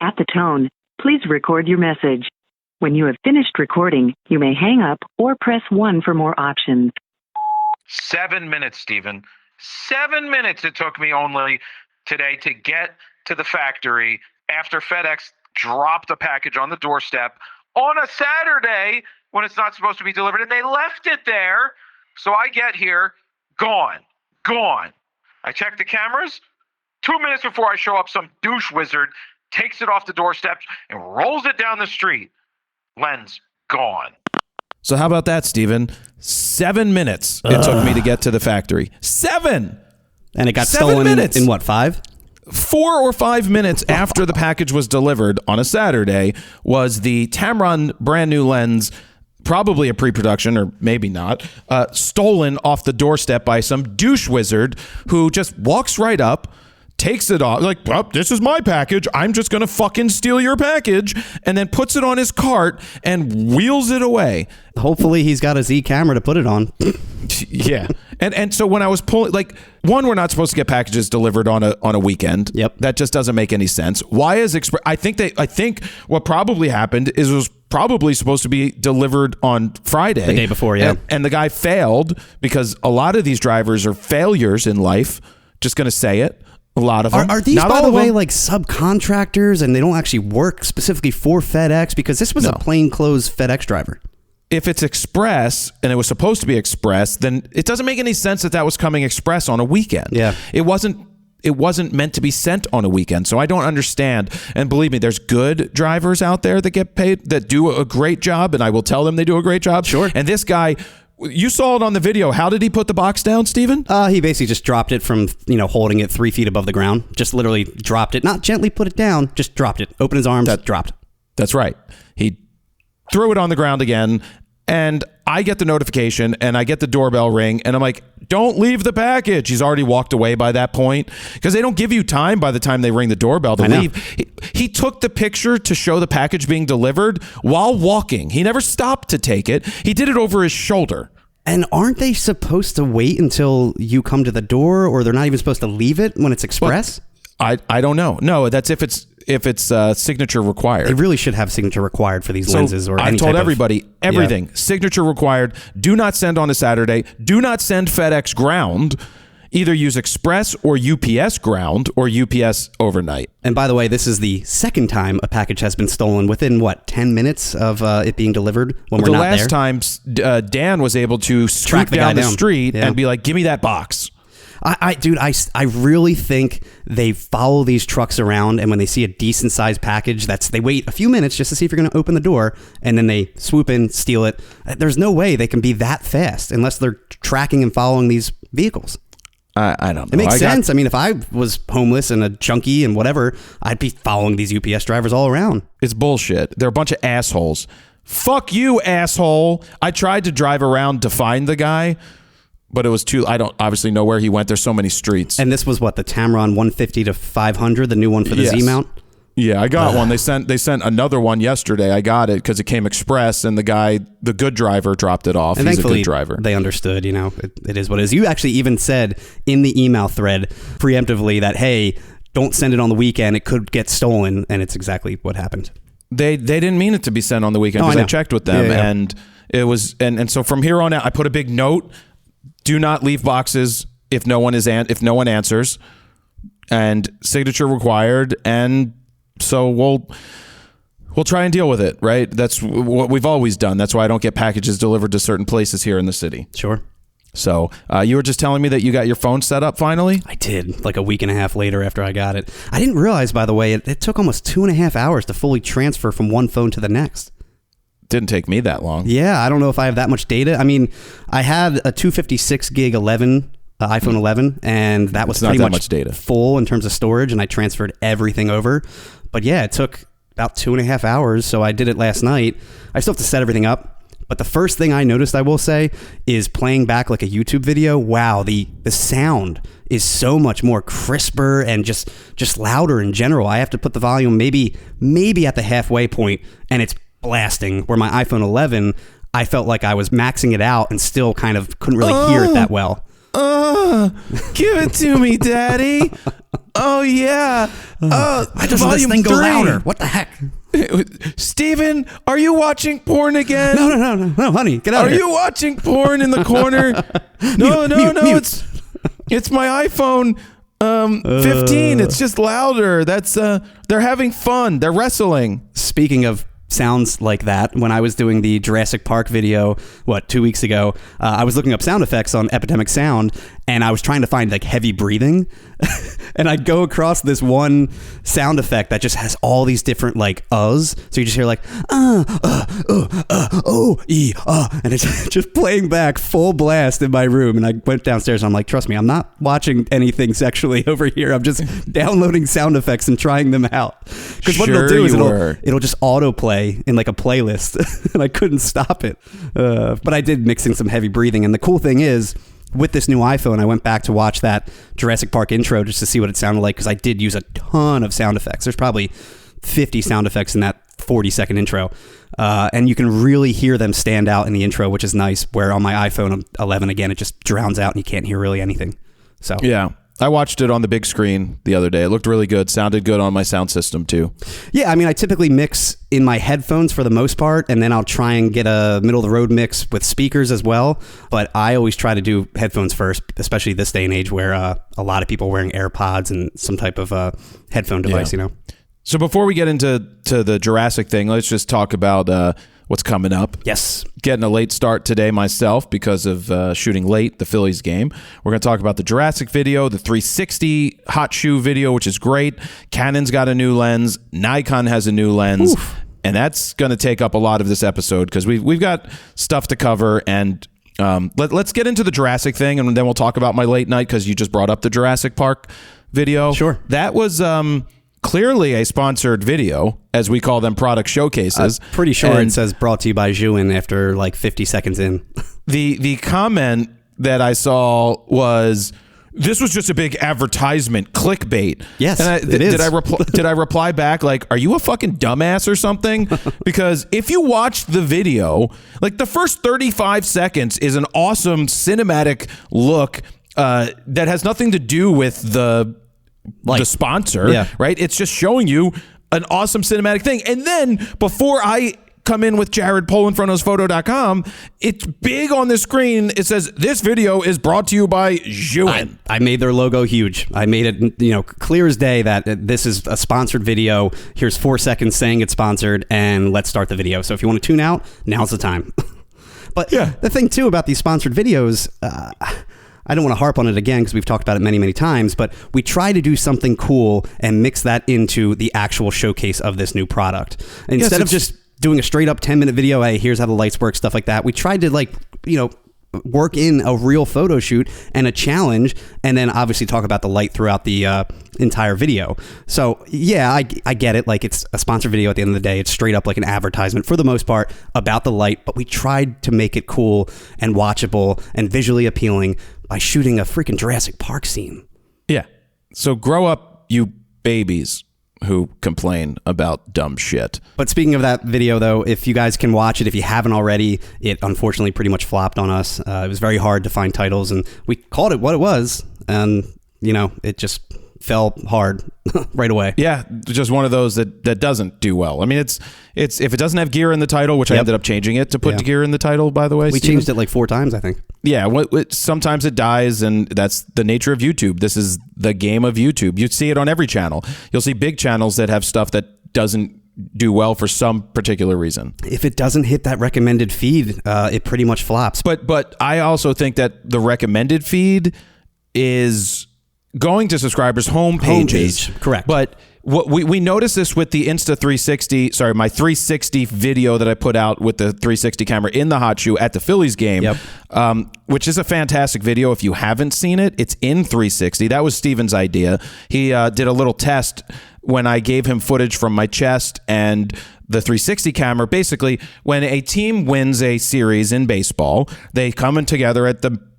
At the tone, please record your message. When you have finished recording, you may hang up or press 1 for more options. 7 minutes, Stephen. 7 minutes it took me only today to get to the factory after FedEx dropped the package on the doorstep on a Saturday when it's not supposed to be delivered, and they left it there. So I get here, gone. I check the cameras. 2 minutes before I show up, some douche wizard takes it off the doorstep and rolls it down the street. Lens gone. So how about that, Stephen? 7 minutes it took me to get to the factory. 7! And it got 7 stolen minutes. in what, 5? 4 or 5 minutes after the package was delivered on a Saturday was the Tamron brand new lens, probably a pre-production or maybe not, stolen off the doorstep by some douche wizard who just walks right up, takes it off, like, well, this is my package. I'm just going to fucking steal your package, and then puts it on his cart and wheels it away. Hopefully he's got a Z camera to put it on. Yeah. And so when I was pulling, like, one, we're not supposed to get packages delivered on a weekend. Yep. That just doesn't make any sense. Why is Express? I think what probably happened is it was probably supposed to be delivered on Friday. The day before, yeah. And the guy failed because a lot of these drivers are failures in life. Just going to say it. A lot of them. Are these, by the way, like subcontractors and they don't actually work specifically for FedEx? Because this was a plainclothes FedEx driver. If it's express and it was supposed to be express, then it doesn't make any sense that was coming express on a weekend. Yeah. It wasn't meant to be sent on a weekend. So I don't understand. And believe me, there's good drivers out there that get paid, that do a great job, and I will tell them they do a great job. Sure. And this guy, you saw it on the video. How did he put the box down, Stephen? He basically just dropped it from, holding it 3 feet above the ground. Just literally dropped it. Not gently put it down, just dropped it. Opened his arms, dropped. That's right. He threw it on the ground again, and I get the notification, and I get the doorbell ring, and I'm like, don't leave the package. He's already walked away by that point, because they don't give you time by the time they ring the doorbell to leave. He took the picture to show the package being delivered while walking. He never stopped to take it. He did it over his shoulder. And aren't they supposed to wait until you come to the door, or they're not even supposed to leave it when it's express? Well, I don't know. No, that's if it's signature required. They really should have signature required for these lenses. Or I've told everybody everything. Yeah. Signature required. Do not send on a Saturday. Do not send FedEx ground. Either use Express or UPS ground or UPS overnight. And by the way, this is the second time a package has been stolen within, 10 minutes of it being delivered when we're not there? The last time, Dan was able to track down the street and be like, give me that box. I really think they follow these trucks around, and when they see a decent sized package, they wait a few minutes just to see if you're going to open the door, and then they swoop in, steal it. There's no way they can be that fast unless they're tracking and following these vehicles. I don't know. It makes sense. I mean, if I was homeless and a junkie and whatever, I'd be following these UPS drivers all around. It's bullshit. They're a bunch of assholes. Fuck you, asshole. I tried to drive around to find the guy, but it was I don't obviously know where he went. There's so many streets. And this was what, the Tamron 150 to 500, the new one for the Z mount? Yeah, I got one. They sent another one yesterday. I got it because it came express, and the good driver dropped it off. And he's a good driver. They understood, it is what it is. You actually even said in the email thread preemptively that, hey, don't send it on the weekend. It could get stolen, and it's exactly what happened. They didn't mean it to be sent on the weekend because I checked with them, and it was and so from here on out, I put a big note: do not leave boxes if no one answers, and signature required. And so we'll try and deal with it, right? That's what we've always done. That's why I don't get packages delivered to certain places here in the city. Sure. So you were just telling me that you got your phone set up finally? I did, like a week and a half later after I got it. I didn't realize, by the way, it took almost 2.5 hours to fully transfer from one phone to the next. Didn't take me that long. Yeah, I don't know if I have that much data. I mean, I had a 256 gig 11 iPhone 11, and that was pretty much data full in terms of storage, and I transferred everything over. But yeah, it took about 2.5 hours, so I did it last night. I still have to set everything up. But the first thing I noticed, I will say, is playing back like a YouTube video. Wow, the sound is so much more crisper and just louder in general. I have to put the volume maybe at the halfway point, and it's blasting. Where my iPhone 11, I felt like I was maxing it out and still kind of couldn't really hear it that well. Give it to me, Daddy. Oh yeah. I just let this thing go louder. What the heck? Steven, are you watching porn again? No, honey, get out of here. Are you watching porn in the corner? No, mute. It's my iPhone 15. It's just louder. That's they're having fun. They're wrestling. Speaking of sounds like that, when I was doing the Jurassic Park video 2 weeks ago, I was looking up sound effects on Epidemic Sound, and I was trying to find like heavy breathing and I'd go across this one sound effect that just has all these different like uhs, so you just hear like and it's just playing back full blast in my room. And I went downstairs and I'm like, trust me, I'm not watching anything sexually over here. I'm just downloading sound effects and trying them out, because what it'll do is it'll just autoplay in like a playlist and I couldn't stop it. But I did mix in some heavy breathing. And the cool thing is, with this new iPhone, I went back to watch that Jurassic Park intro just to see what it sounded like, because I did use a ton of sound effects. There's probably 50 sound effects in that 40-second intro. And you can really hear them stand out in the intro, which is nice, where on my iPhone 11, again, it just drowns out and you can't hear really anything. So yeah. I watched it on the big screen the other day. It looked really good. Sounded good on my sound system too. Yeah, I mean, I typically mix in my headphones for the most part, and then I'll try and get a middle-of-the-road mix with speakers as well. But I always try to do headphones first, especially this day and age where a lot of people are wearing AirPods and some type of headphone device, you know. So before we get into the Jurassic thing, let's just talk about what's coming up. Yes. Getting a late start today myself because of shooting late the Phillies game. We're going to talk about the Jurassic video, the 360 hot shoe video, which is great. Canon's got a new lens. Nikon has a new lens. Oof. And that's going to take up a lot of this episode because we've got stuff to cover. And let's get into the Jurassic thing, and then we'll talk about my late night, because you just brought up the Jurassic Park video. Sure. That was clearly a sponsored video, as we call them, product showcases. I'm pretty sure it says brought to you by Juin after like 50 seconds in. The comment that I saw was, this was just a big advertisement, clickbait. Yes, and it is. Did I reply back like, are you a fucking dumbass or something? Because if you watch the video, like the first 35 seconds is an awesome cinematic look that has nothing to do with the sponsor, right? It's just showing you an awesome cinematic thing. And then before I come in with Jared Polin from photo.com, it's big on the screen. It says, this video is brought to you by Juin. I made their logo huge. I made it, clear as day that this is a sponsored video. Here's 4 seconds saying it's sponsored, and let's start the video. So if you want to tune out, now's the time. But the thing too about these sponsored videos, I don't want to harp on it again because we've talked about it many, many times, but we try to do something cool and mix that into the actual showcase of this new product. Instead of just doing a straight up 10-minute video, hey, here's how the lights work, stuff like that. We tried to work in a real photo shoot and a challenge, and then obviously talk about the light throughout the entire video. So yeah, I get it. Like, it's a sponsored video at the end of the day. It's straight up like an advertisement for the most part about the light, but we tried to make it cool and watchable and visually appealing by shooting a freaking Jurassic Park scene. Yeah. So grow up, you babies who complain about dumb shit. But speaking of that video, though, if you guys can watch it, if you haven't already, it unfortunately pretty much flopped on us. It was very hard to find titles, and we called it what it was, and it just fell hard right away. Yeah, just one of those that doesn't do well. I mean, it's if it doesn't have gear in the title, which I ended up changing it to put gear in the title, by the way. We changed it like 4 times, I think. Yeah, sometimes it dies, and that's the nature of YouTube. This is the game of YouTube. You see it on every channel. You'll see big channels that have stuff that doesn't do well for some particular reason. If it doesn't hit that recommended feed, it pretty much flops. But I also think that the recommended feed is going to subscribers' homepage. Correct. But what we noticed this with the my 360 video that I put out with the 360 camera in the hot shoe at the Phillies game, which is a fantastic video. If you haven't seen it, it's in 360. That was Steven's idea. He did a little test when I gave him footage from my chest and the 360 camera. Basically, when a team wins a series in baseball, they come in together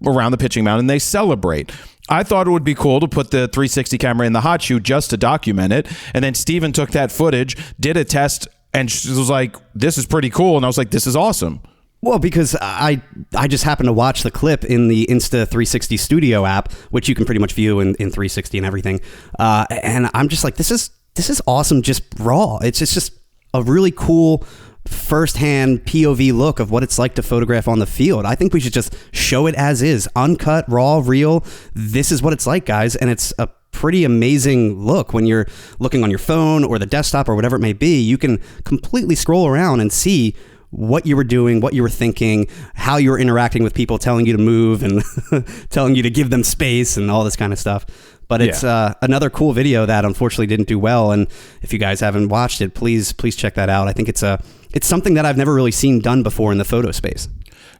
around the pitching mound and they celebrate. I thought it would be cool to put the 360 camera in the hot shoe just to document it. And then Steven took that footage, did a test, and was like, this is pretty cool. And I was like, this is awesome. Well, because I just happened to watch the clip in the Insta360 Studio app, which you can pretty much view in 360 and everything. And I'm just like, this is awesome, just raw. It's just a really cool firsthand POV look of what it's like to photograph on the field. I think we should just show it as is, uncut, raw, real. This is what it's like, guys. And it's a pretty amazing look when you're looking on your phone or the desktop or whatever it may be. You can completely scroll around and see what you were doing, what you were thinking, how you were interacting with people, telling you to move and telling you to give them space and all this kind of stuff. But it's another cool video that unfortunately didn't do well. And if you guys haven't watched it, please check that out. I think it's something that I've never really seen done before in the photo space.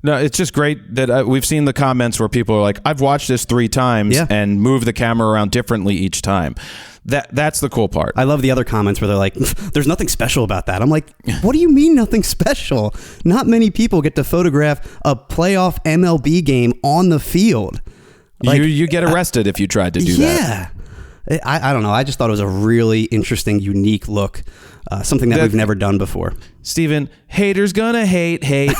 No, it's just great that we've seen the comments where people are like, I've watched this 3 times and moved the camera around differently each time. That's the cool part. I love the other comments where they're like, there's nothing special about that. I'm like, what do you mean nothing special? Not many people get to photograph a playoff MLB game on the field. Like, you get arrested if you tried to do that. Yeah. I don't know. I just thought it was a really interesting, unique look. Something that we've never done before. Steven, haters gonna hate. Haters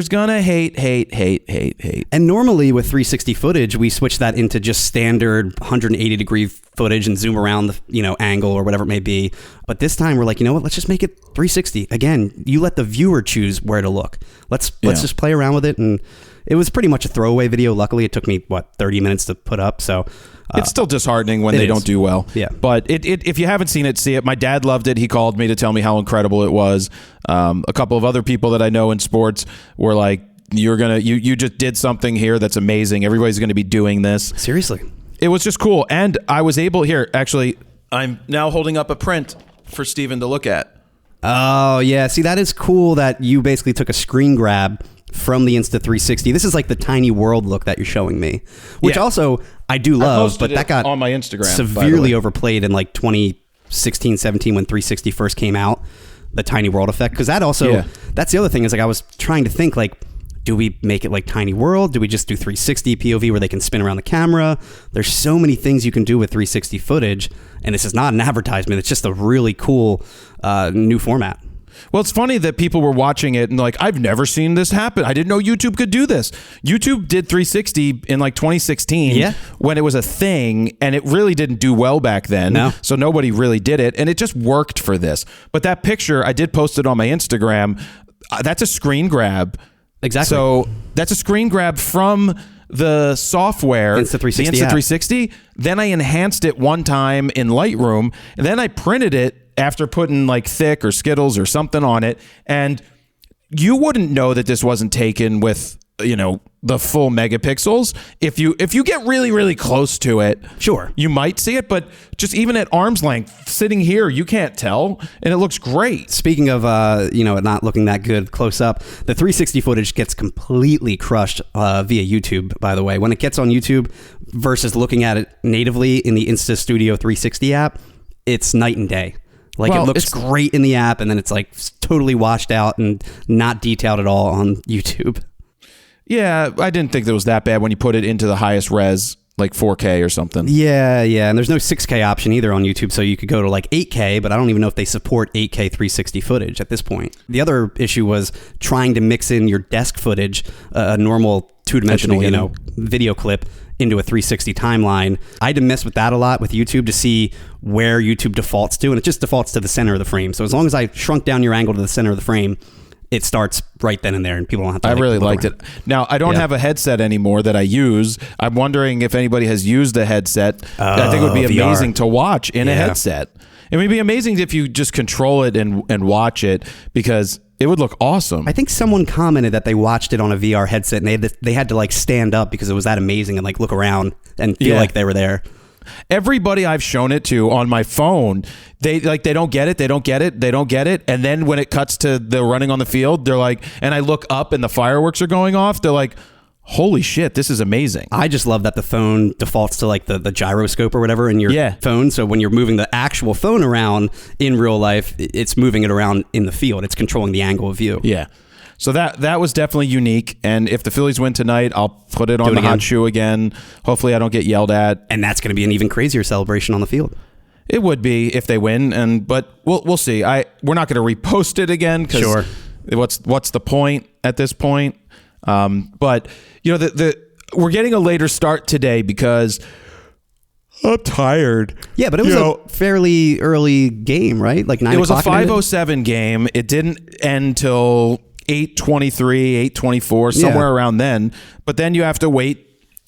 gonna hate. And normally with 360 footage, we switch that into just standard 180 degree footage and zoom around the angle or whatever it may be. But this time we're like, you know what? Let's just make it 360. Again, you let the viewer choose where to look. Let's just play around with it. And it was pretty much a throwaway video. Luckily, it took me 30 minutes to put up. So. It's still disheartening when they don't do well. Yeah. But if you haven't seen it, see it. My dad loved it. He called me to tell me how incredible it was. A couple of other people that I know in sports were like, you just did something here that's amazing. Everybody's going to be doing this. Seriously. It was just cool. And I was able actually, I'm now holding up a print for Steven to look at. Oh, yeah. See, that is cool that you basically took a screen grab from the Insta360. This is like the tiny world look that you're showing me, which also I do love, but that got on my Instagram severely overplayed in like 2016, 17 when 360 first came out, the tiny world effect. Because that also, that's the other thing is like I was trying to think like, do we make it like tiny world? Do we just do 360 POV where they can spin around the camera? There's so many things you can do with 360 footage, and this is not an advertisement. It's just a really cool new format. Well, it's funny that people were watching it and like, I've never seen this happen. I didn't know YouTube could do this. YouTube did 360 in like 2016 when it was a thing, and it really didn't do well back then. No. So nobody really did it, and it just worked for this. But that picture, I did post it on my Instagram. That's a screen grab. Exactly. So that's a screen grab from the software, Insta360. Then I enhanced it one time in Lightroom, and then I printed it after putting like Thick or Skittles or something on it. And you wouldn't know that this wasn't taken with, the full megapixels. If you get really, really close to it, sure, you might see it, but just even at arm's length, sitting here, you can't tell, and it looks great. Speaking of, it not looking that good close up, the 360 footage gets completely crushed via YouTube, by the way. When it gets on YouTube versus looking at it natively in the Insta Studio 360 app, it's night and day. Like, it looks great in the app, and then it's like totally washed out and not detailed at all on YouTube. Yeah, I didn't think that was that bad when you put it into the highest res, like 4K or something. Yeah, and there's no 6K option either on YouTube, so you could go to like 8K, but I don't even know if they support 8K 360 footage at this point. The other issue was trying to mix in your desk footage, a normal two-dimensional, video clip, into a 360 timeline. I had to mess with that a lot with YouTube to see where YouTube defaults to, and it just defaults to the center of the frame. So as long as I shrunk down your angle to the center of the frame, it starts right then and there, and people don't have to. I really liked it. Now, I don't have a headset anymore that I use. I'm wondering if anybody has used a headset. I think it would be amazing to watch in a headset. It would be amazing if you just control it and watch it, because it would look awesome. I think someone commented that they watched it on a VR headset, and they had to like stand up because it was that amazing and like look around and feel like they were there. Everybody I've shown it to on my phone, they don't get it. And then when it cuts to the running on the field, they're like, and I look up and the fireworks are going off, they're like, holy shit, this is amazing. I just love that the phone defaults to like the gyroscope or whatever in your phone. So when you're moving the actual phone around in real life, it's moving it around in the field. It's controlling the angle of view. Yeah. So that was definitely unique. And if the Phillies win tonight, I'll put it on the hot shoe again. Hopefully I don't get yelled at. And that's going to be an even crazier celebration on the field. It would be if they win, but we'll see. We're not going to repost it again because What's the point at this point? But you know, we're getting a later start today because I'm tired. Yeah, but it was a fairly early game, right? Like 9 o'clock. It was a 5:07 game. It didn't end till 8:23, 8:24, somewhere around then. But then you have to wait.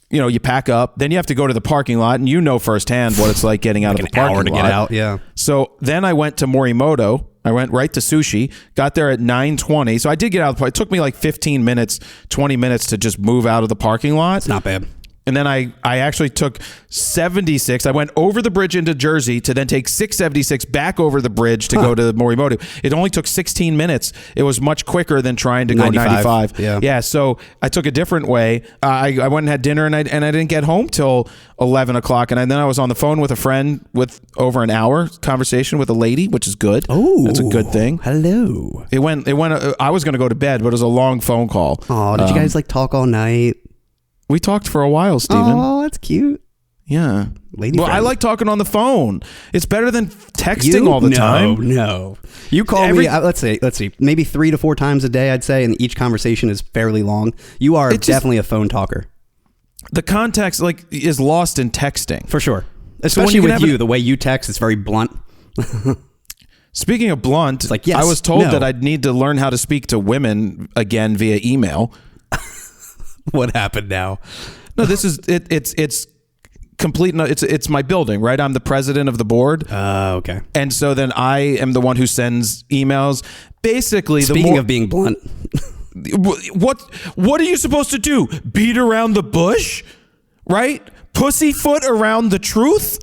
You know, you pack up, then you have to go to the parking lot, and you know firsthand what it's like getting out of the parking lot. An hour to get out, yeah. So then I went to Morimoto. I went right to sushi, got there at 9:20. So I did get out of the park. It took me like 15 minutes, 20 minutes to just move out of the parking lot. It's not bad. And then I actually took 76. I went over the bridge into Jersey to then take 676 back over the bridge to go to Morimoto. It only took 16 minutes. It was much quicker than trying to go 95. Yeah. So I took a different way. I went and had dinner, and I didn't get home till 11 o'clock. And then I was on the phone with a friend with over an hour conversation with a lady, which is good. Oh, that's a good thing. Hello. It went. I was going to go to bed, but it was a long phone call. Oh, did you guys like talk all night? We talked for a while, Steven. Oh, that's cute. Yeah. Lady well, friend. I like talking on the phone. It's better than texting all the time. No. You call me, let's see, maybe 3 to 4 times a day, I'd say, and each conversation is fairly long. You are definitely a phone talker. The context is lost in texting. For sure. Especially with you, the way you text is very blunt. Speaking of blunt, it's like, yes, I was told that I'd need to learn how to speak to women again via email. What happened now? No, this is it's complete. No, it's my building, right? I'm the president of the board. Okay. And so then I am the one who sends emails. Basically, speaking of being blunt, what are you supposed to do? Beat around the bush, right? Pussyfoot around the truth.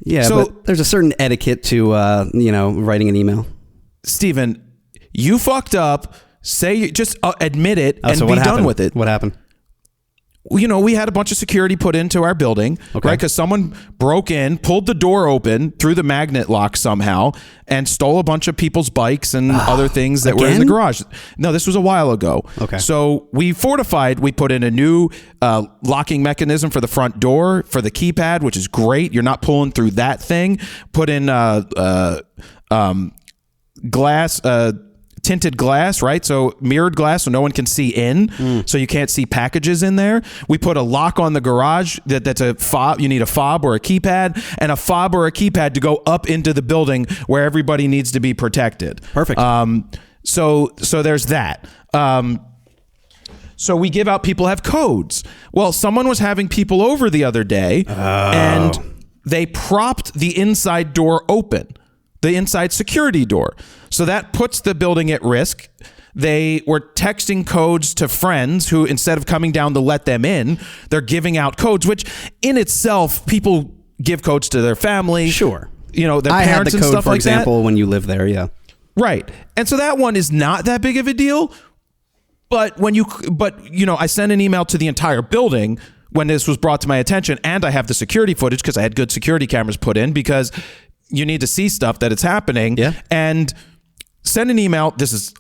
Yeah, so but there's a certain etiquette to writing an email. Steven, you fucked up. Just admit it and be done with it. What happened? You know, we had a bunch of security put into our building, right? Because someone broke in, pulled the door open through the magnet lock somehow, and stole a bunch of people's bikes and other things that were in the garage. No, this was a while ago. Okay. So we fortified. We put in a new locking mechanism for the front door, for the keypad, which is great. You're not pulling through that thing. Put in glass... tinted glass, right? So mirrored glass, so no one can see in, so you can't see packages in there. We put a lock on the garage that's a fob. You need a fob or a keypad, and a fob or a keypad to go up into the building where everybody needs to be protected. Perfect. So there's that. So we give out, people have codes. Well, someone was having people over the other day, and they propped the inside door open, the inside security door. So that puts the building at risk. They were texting codes to friends who, instead of coming down to let them in, they're giving out codes, which in itself, people give codes to their fammy. Sure. You know, their parents and stuff like that. I had the code, for example, when you live there, yeah. Right. And so that one is not that big of a deal. But I sent an email to the entire building when this was brought to my attention, and I have the security footage because I had good security cameras put in, because you need to see stuff that it's happening. Yeah. And send an email. This is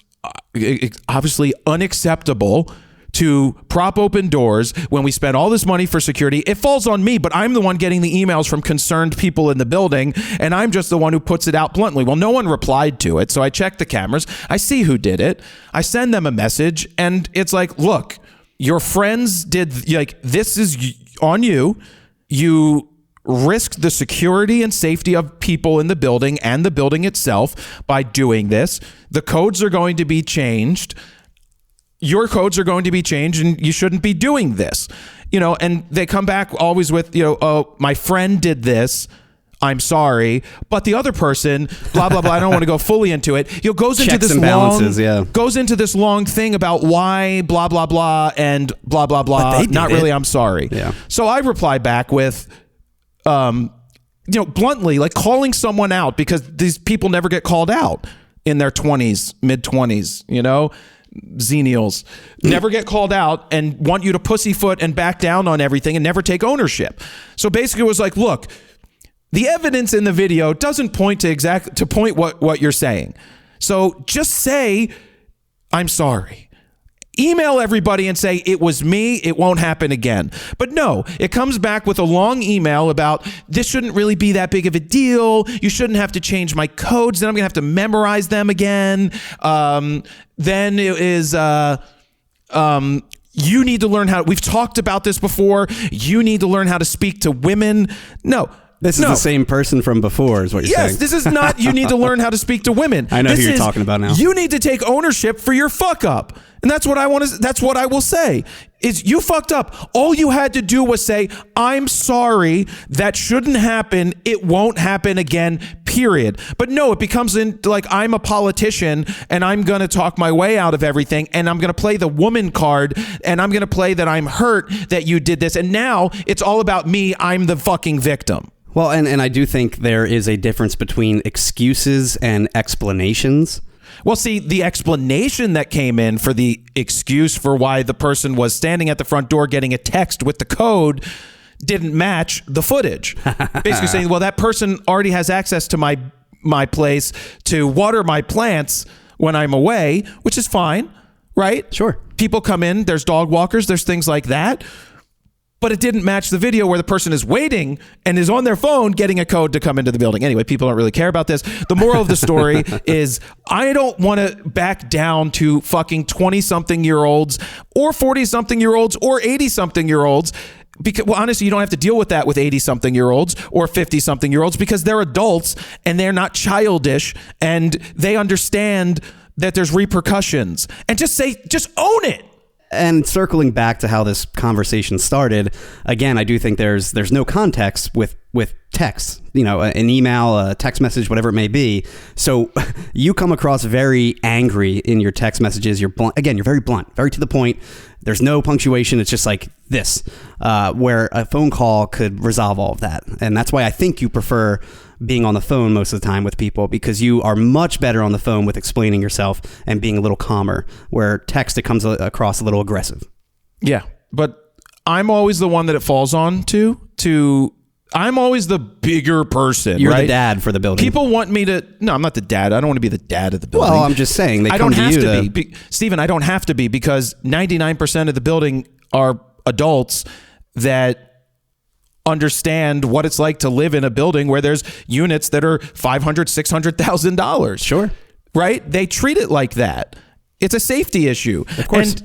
obviously unacceptable to prop open doors when we spend all this money for security. It falls on me, but I'm the one getting the emails from concerned people in the building, and I'm just the one who puts it out bluntly. Well, no one replied to it, so I check the cameras. I see who did it. I send them a message, and it's like, look, your friends did, this is on you. You risked the security and safety of people in the building and the building itself by doing this. The codes are going to be changed. Your codes are going to be changed, and you shouldn't be doing this. And they come back always with, oh, my friend did this. I'm sorry. But the other person, blah, blah, blah. I don't want to go fully into it. Goes into this goes into this long thing about why, blah, blah, blah, and blah, blah, blah. Not really, I'm sorry. Yeah. So I reply back with, bluntly, like calling someone out, because these people never get called out in their 20s, mid-20s, Xenials never get called out and want you to pussyfoot and back down on everything and never take ownership. So basically it was like, look, the evidence in the video doesn't point to point what you're saying. So just say, I'm sorry. email everybody and say, it was me, it won't happen again. But no, it comes back with a long email about this shouldn't really be that big of a deal. You shouldn't have to change my codes. Then I'm going to have to memorize them again. Then it is, you need to learn how, we've talked about this before. You need to learn how to speak to women. No. This is the same person from before, is what you're saying. Yes, this is not, you need to learn how to speak to women. I know who you're talking about now. You need to take ownership for your fuck up. And that's what I want to, that's what I will say, is you fucked up. All you had to do was say, I'm sorry, that shouldn't happen. It won't happen again, period. But no, it becomes like I'm a politician and I'm going to talk my way out of everything. And I'm going to play the woman card and I'm going to play that I'm hurt that you did this. And now it's all about me. I'm the fucking victim. Well, and I do think there is a difference between excuses and explanations. Well, see, the explanation that came in for the excuse for why the person was standing at the front door getting a text with the code didn't match the footage. Basically saying, well, that person already has access to my place to water my plants when I'm away, which is fine, right? Sure. People come in, there's dog walkers, there's things like that. But it didn't match the video where the person is waiting and is on their phone getting a code to come into the building. Anyway, people don't really care about this. The moral of the story is I don't want to back down to fucking 20-something-year-olds or 40-something-year-olds or 80-something-year-olds. Because, well, honestly, you don't have to deal with that with 80-something-year-olds or 50-something-year-olds because they're adults and they're not childish and they understand that there's repercussions. And just own it. And circling back to how this conversation started, again, I do think there's no context with text, an email, a text message, whatever it may be. So you come across very angry in your text messages. You're blunt. Again, you're very blunt, very to the point. There's no punctuation. It's just like this, where a phone call could resolve all of that. And that's why I think you prefer being on the phone most of the time with people, because you are much better on the phone with explaining yourself and being a little calmer, where text, it comes across a little aggressive. Yeah, but I'm always the one that it falls on to I'm always the bigger person. You're right? the dad for the building. People want me to. No, I'm not the dad. I don't want to be the dad of the building. Well, I'm just saying they I come don't to have you to be. Stephen, I don't have to be, because 99% of the building are adults that understand what it's like to live in a building where there's units that are $500,000, $600,000. Sure. Right? They treat it like that. It's a safety issue. Of course.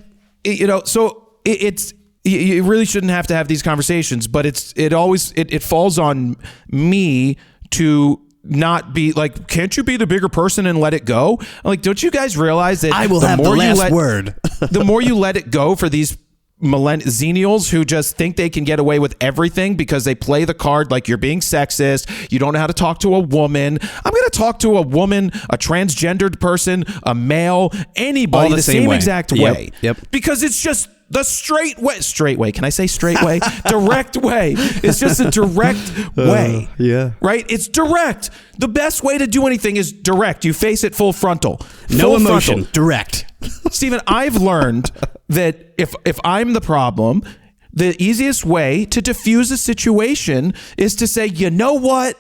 And so it's. You really shouldn't have to have these conversations, but it falls on me to not be like, can't you be the bigger person and let it go? I'm like, don't you guys realize that I will have the last word? The more you let it go for these Xennials who just think they can get away with everything because they play the card like you're being sexist, you don't know how to talk to a woman. I'm going to talk to a woman, a transgendered person, a male, anybody All the same way. exact way. Yep. Because it's just the straight way. Can I say straight way? Direct way. It's just a direct way. Yeah. Right? It's direct. The best way to do anything is direct. You face it full frontal. No full emotion. Frontal. Direct. Stephen, I've learned that if I'm the problem, the easiest way to diffuse a situation is to say, you know what?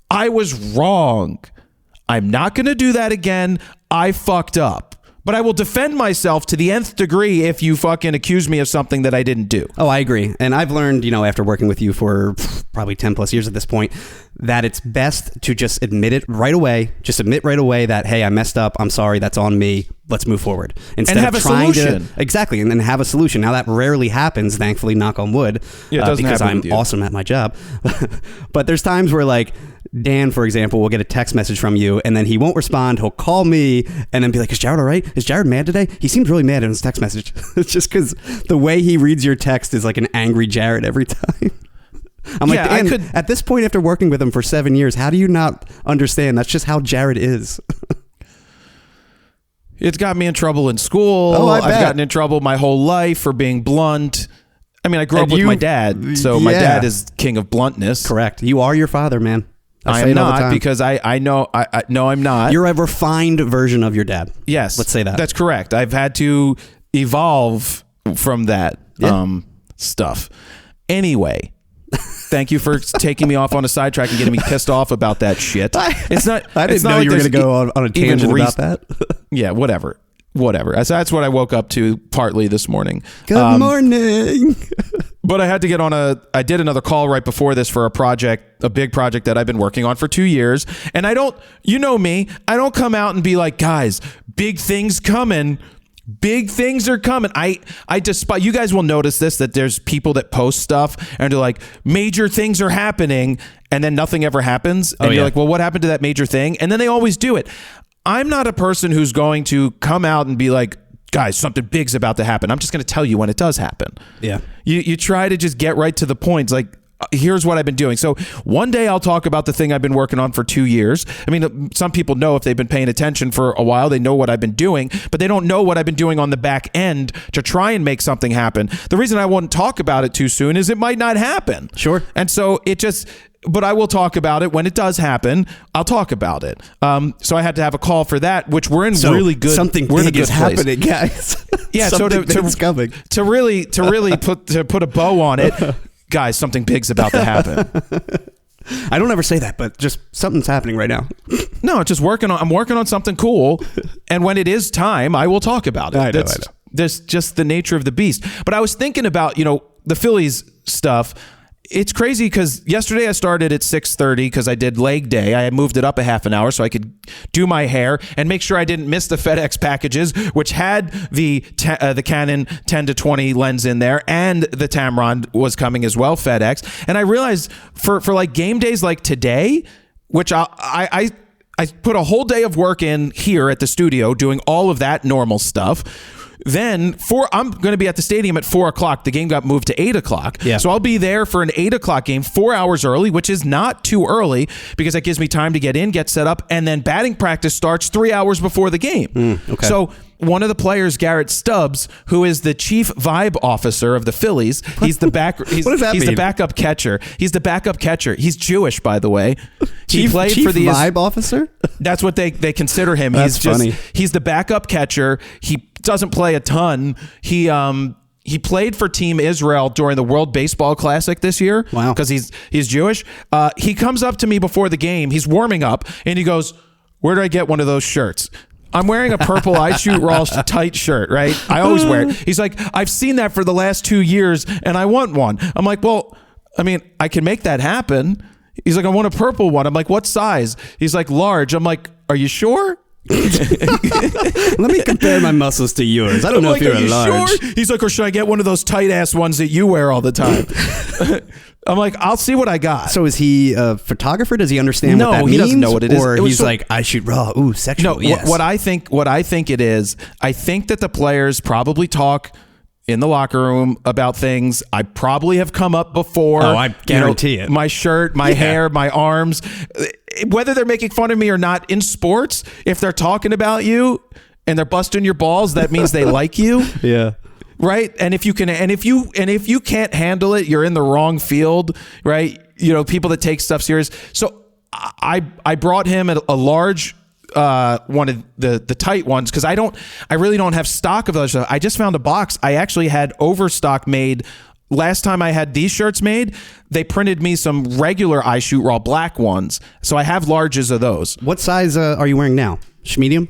I was wrong. I'm not going to do that again. I fucked up. But I will defend myself to the nth degree if you fucking accuse me of something that I didn't do. Oh, I agree. And I've learned, after working with you for probably 10 plus years at this point, that it's best to just admit it right away. Just admit right away that, hey, I messed up. I'm sorry. That's on me. Let's move forward. Instead and have of a solution. Exactly. And then have a solution. Now that rarely happens, thankfully, knock on wood, yeah, it doesn't because happen I'm awesome at my job. But there's times where like, Dan, for example, will get a text message from you and then he won't respond. He'll call me and then be like, is Jared all right? Is Jared mad today? He seems really mad in his text message. It's just because the way he reads your text is like an angry Jared every time. I'm like, Dan, at this point, after working with him for 7 years, how do you not understand? That's just how Jared is. It's got me in trouble in school. Oh, I've gotten in trouble my whole life for being blunt. I mean, I grew up with my dad, so my dad is king of bluntness. Correct. You are your father, man. I am not, because I know I'm not. You're a refined version of your dad. Yes. Let's say that. That's correct. I've had to evolve from that stuff. Anyway, thank you for taking me off on a sidetrack and getting me pissed off about that shit. It's not. I didn't know you were going to go on a tangent about that. Yeah, whatever. whatever. So that's what I woke up to partly this morning. Good morning. But I had to get on I did another call right before this for a big project that I've been working on for 2 years. And you know me, I don't come out and be like, guys, big things coming. Big things are coming. I despise, you guys will notice this, that there's people that post stuff and they're like, major things are happening, and then nothing ever happens. And you're like, well, what happened to that major thing? And then they always do it. I'm not a person who's going to come out and be like, guys, something big's about to happen. I'm just going to tell you when it does happen. Yeah. You try to just get right to the point. It's like, here's what I've been doing. So one day I'll talk about the thing I've been working on for 2 years. I mean, some people know, if they've been paying attention for a while, they know what I've been doing, but they don't know what I've been doing on the back end to try and make something happen. The reason I won't talk about it too soon is it might not happen. Sure. And so but I will talk about it when it does happen. I'll talk about it. So I had to have a call for that, which we're in really good. Something big is happening, guys. Yeah, something big's coming. To really put a bow on it. Guys, something big's about to happen. I don't ever say that, but just something's happening right now. No, I'm working on something cool, and when it is time, I will talk about it. I know. That's just the nature of the beast. But I was thinking about, the Phillies stuff. It's crazy because yesterday I started at 6:30 because I did leg day. I had moved it up a half an hour so I could do my hair and make sure I didn't miss the FedEx packages, which had the Canon 10-20 lens in there, and the Tamron was coming as well, FedEx. And I realized for like game days like today, which I put a whole day of work in here at the studio doing all of that normal stuff. Then I'm going to be at the stadium at 4 o'clock. The game got moved to 8 o'clock. Yeah. So I'll be there for an 8 o'clock game, 4 hours early, which is not too early because that gives me time to get in, get set up, and then batting practice starts 3 hours before the game. Okay. So one of the players, Garrett Stubbs, who is the chief vibe officer of the Phillies, he's the the backup catcher. He's the backup catcher. He's Jewish, by the way. Chief vibe officer? That's what they consider him. That's funny. He's the backup catcher. He doesn't play a ton. He played for Team Israel during the World Baseball Classic this year. Wow. Because he's Jewish. He comes up to me before the game. He's warming up, and he goes, "Where do I get one of those shirts?" I'm wearing a purple I Shoot Raw tight shirt, right? I always wear it. He's like, "I've seen that for the last 2 years, and I want one." I'm like, "Well, I mean, I can make that happen." He's like, "I want a purple one." I'm like, "What size?" He's like, "Large." I'm like, "Are you sure?" Let me compare my muscles to yours. I don't know if you're large. Sure? He's like, "Or should I get one of those tight ass ones that you wear all the time?" I'm like, "I'll see what I got." So is he a photographer? Does he understand what that means? No, he doesn't know what it is. Or he's like, "I shoot raw." Ooh, sexual. No, yes. what I think it is, I think that the players probably talk in the locker room about things. I probably have come up before. Oh, I guarantee it. My shirt, my hair, my arms. Whether they're making fun of me or not in sports, if they're talking about you and they're busting your balls, that means they like you. Yeah. Right. And if you can't handle it, you're in the wrong field. Right. People that take stuff serious. So I brought him a large one of the tight ones because I really don't have stock of those. I just found a box. I actually had overstock made. Last time I had these shirts made, they printed me some regular I Shoot Raw black ones. So I have larges of those. What size are you wearing now? Medium?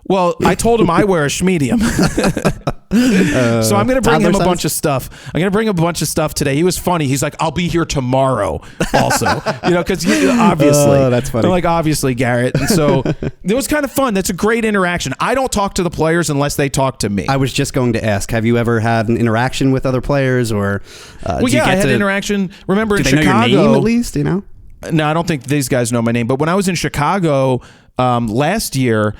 Well, I told him I wear a medium. So I'm going to bring him a bunch of stuff. I'm going to bring him a bunch of stuff today. He was funny. He's like, "I'll be here tomorrow also." Because obviously. Oh, that's funny. I'm like, "Obviously, Garrett." And so it was kind of fun. That's a great interaction. I don't talk to the players unless they talk to me. I was just going to ask, have you ever had an interaction with other players or I had interaction. Remember in Chicago. Do they know your name at least, No, I don't think these guys know my name. But when I was in Chicago last year,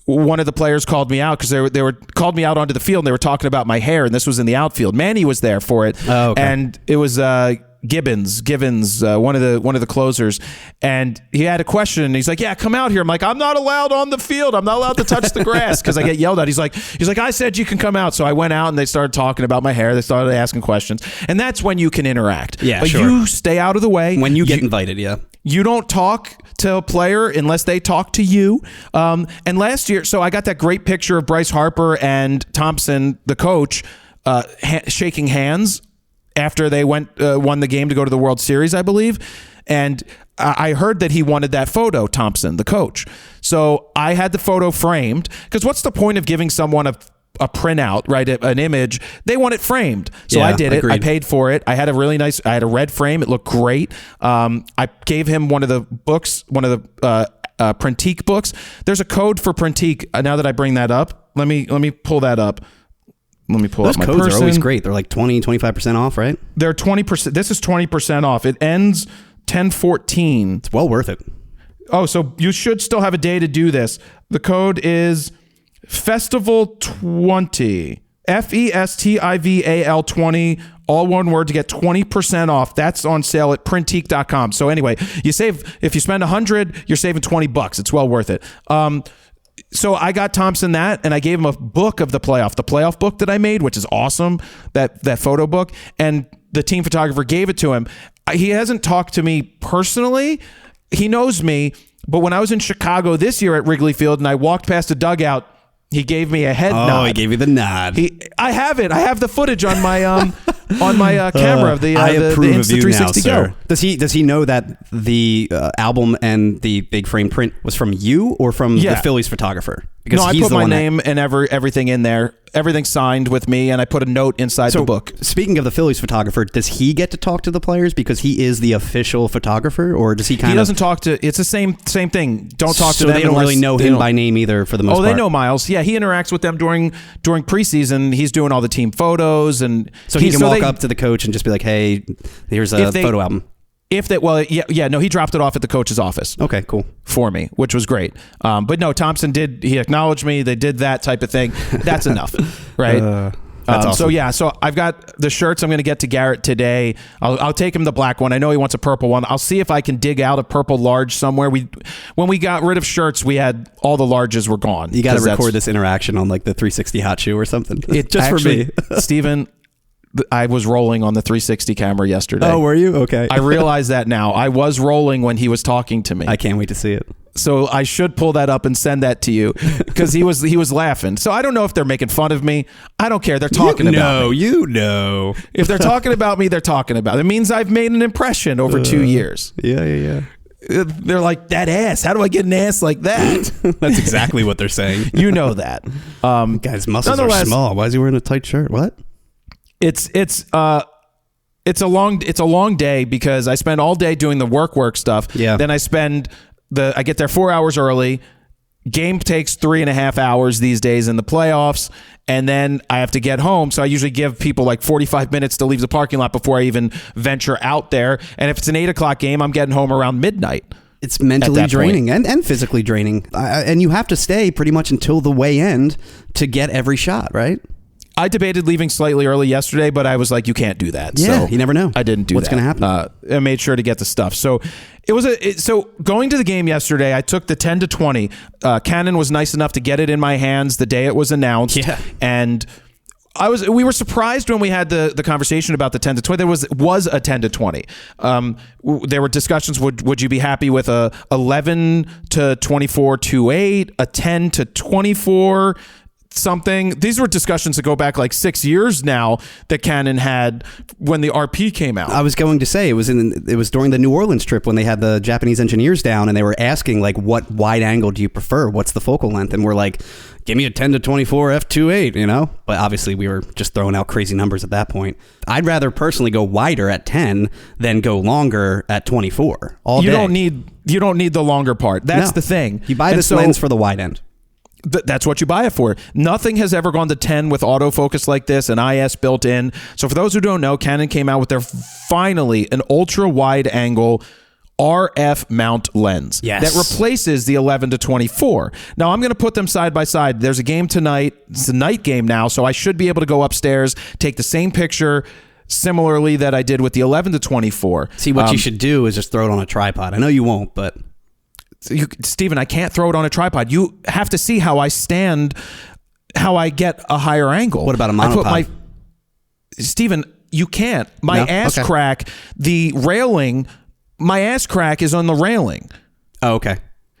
one of the players called me out because they were called me out onto the field and they were talking about my hair, and this was in the outfield. Manny was there for it. Oh, okay. And it was Gibbons, one of the closers, and he had a question. And he's like, "Yeah, come out here." I'm like, "I'm not allowed on the field. I'm not allowed to touch the grass because I get yelled at." He's like, "I said you can come out." So I went out and they started talking about my hair. They started asking questions, and that's when you can interact. Yeah, but sure. You stay out of the way when you get invited. Yeah. You don't talk to a player unless they talk to you. And last year, so I got that great picture of Bryce Harper and Thompson, the coach, shaking hands after they won the game to go to the World Series, I believe. And I heard that he wanted that photo, Thompson, the coach. So I had the photo framed, because what's the point of giving someone a printout, right? An image. They want it framed. So I did it. I paid for it. I had a red frame. It looked great. I gave him one of the books, one of the Printique books. There's a code for Printique. Now that I bring that up, let me pull that up. Let me pull Those up my codes person. are always great. They're like 20, 25% off, right? They're 20%. This is 20% off. It ends 10/14. It's well worth it. Oh, so you should still have a day to do this. The code is Festival20. FESTIVAL 20, all one word, to get 20% off. That's on sale at printique.com. So anyway, you save, if you spend $100, you're saving $20. It's well worth it. So I got Thompson that, and I gave him a book of the playoff book that I made, which is awesome, that photo book, and the team photographer gave it to him. He hasn't talked to me personally. He knows me, but when I was in Chicago this year at Wrigley Field and I walked past a dugout, he gave me a head nod. Oh, he gave you the nod. I have it. I have the footage on my camera of the Insta360 Go. Does he know that the album and the big frame print was from you or from the Phillies photographer? Because I put my name and everything in there. Everything's signed with me, and I put a note inside the book. Speaking of the Phillies photographer, does he get to talk to the players because he is the official photographer, or does he kind of... He doesn't talk to... It's the same thing. Don't talk to them. So they don't really know him by name either, for the most part. Oh, they know Miles. Yeah, he interacts with them during preseason. He's doing all the team photos, and... So he can walk up to the coach and just be like, hey, here's a photo album. He dropped it off at the coach's office. Okay, cool. For me, which was great. But no, Thompson he acknowledged me. They did that type of thing. That's enough, right? That's awesome. So I've got the shirts I'm going to get to Garrett today. I'll take him the black one. I know he wants a purple one. I'll see if I can dig out a purple large somewhere. When we got rid of shirts, we had all the larges were gone. You got to record this interaction on like the 360 Hot Shoe or something. For me. Stephen, I was rolling on the 360 camera yesterday. Oh, were you? Okay. I realize that now. I was rolling when he was talking to me. I can't wait to see it. So I should pull that up and send that to you, because he was laughing. So I don't know if they're making fun of me. I don't care. They're talking about me. If they're talking about me, they're talking about it. It means I've made an impression over 2 years. Yeah. They're like, that ass. How do I get an ass like that? That's exactly what they're saying. You know that. Guy's muscles are small. Why is he wearing a tight shirt? What? It's a long day, because I spend all day doing the work stuff. Yeah. Then I get there 4 hours early. Game takes 3.5 hours these days in the playoffs, and then I have to get home. So I usually give people like 45 minutes to leave the parking lot before I even venture out there. And if it's an 8 o'clock game, I'm getting home around midnight. It's mentally draining and physically draining. And you have to stay pretty much until the way end to get every shot, right? I debated leaving slightly early yesterday, but I was like, you can't do that. Yeah, so you never know. I didn't do what's that. What's going to happen. I made sure to get the stuff. So so going to the game yesterday, I took the 10-20. Canon was nice enough to get it in my hands the day it was announced. Yeah. And we were surprised when we had the conversation about the 10-20. There was a 10-20. There were discussions. Would you be happy with a 11-24-28, a 10-24? Something. These were discussions that go back like 6 years now that Canon had when the RP came out. I was going to say it was during the New Orleans trip when they had the Japanese engineers down and they were asking like, what wide angle do you prefer? What's the focal length? And we're like, give me a 10-24 f2.8, you know? But obviously we were just throwing out crazy numbers at that point. I'd rather personally go wider at 10 than go longer at 24 all day. You don't need the longer part. That's the thing. You buy this lens for the wide end. That's what you buy it for. Nothing has ever gone to 10 with autofocus like this, an IS built in. So for those who don't know, Canon came out with finally an ultra wide angle RF mount lens that replaces the 11-24. Now I'm going to put them side by side. There's a game tonight. It's a night game now, so I should be able to go upstairs, take the same picture similarly that I did with the 11-24. See, what you should do is just throw it on a tripod. I know you won't, but... Stephen, I can't throw it on a tripod. You have to see how I stand, how I get a higher angle. What about a monopod? Stephen, you can't. My ass crack, the railing, my ass crack is on the railing. Oh, okay.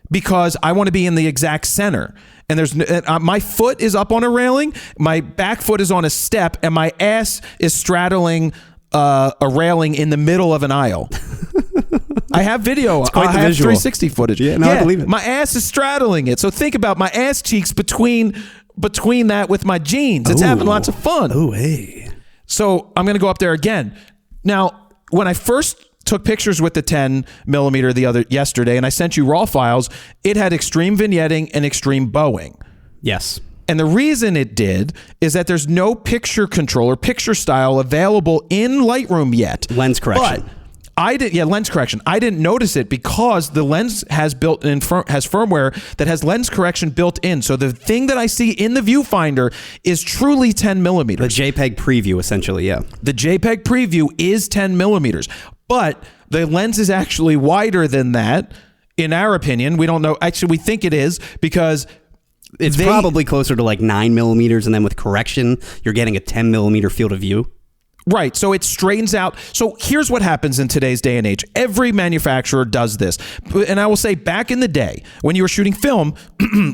Because I want to be in the exact center. And my foot is up on a railing, my back foot is on a step, and my ass is straddling a railing in the middle of an aisle. I have video. It's quite the have visual. 360 footage. Yeah, no, I believe it. My ass is straddling it. So think about my ass cheeks between that with my jeans. It's having lots of fun. Oh, hey. So I'm going to go up there again. Now, when I first took pictures with the 10 millimeter yesterday, and I sent you raw files, it had extreme vignetting and extreme bowing. Yes. And the reason it did is that there's no picture control or picture style available in Lightroom yet. Lens correction. But lens correction. I didn't notice it because the lens has firmware that has lens correction built in. So the thing that I see in the viewfinder is truly 10 millimeters. The JPEG preview, essentially, yeah. The JPEG preview is 10 millimeters, but the lens is actually wider than that. In our opinion, we don't know. Actually, we think it is because it's probably closer to like 9 millimeters, and then with correction, you're getting a 10 millimeter field of view. Right. So it straightens out. So here's what happens in today's day and age. Every manufacturer does this. And I will say back in the day when you were shooting film,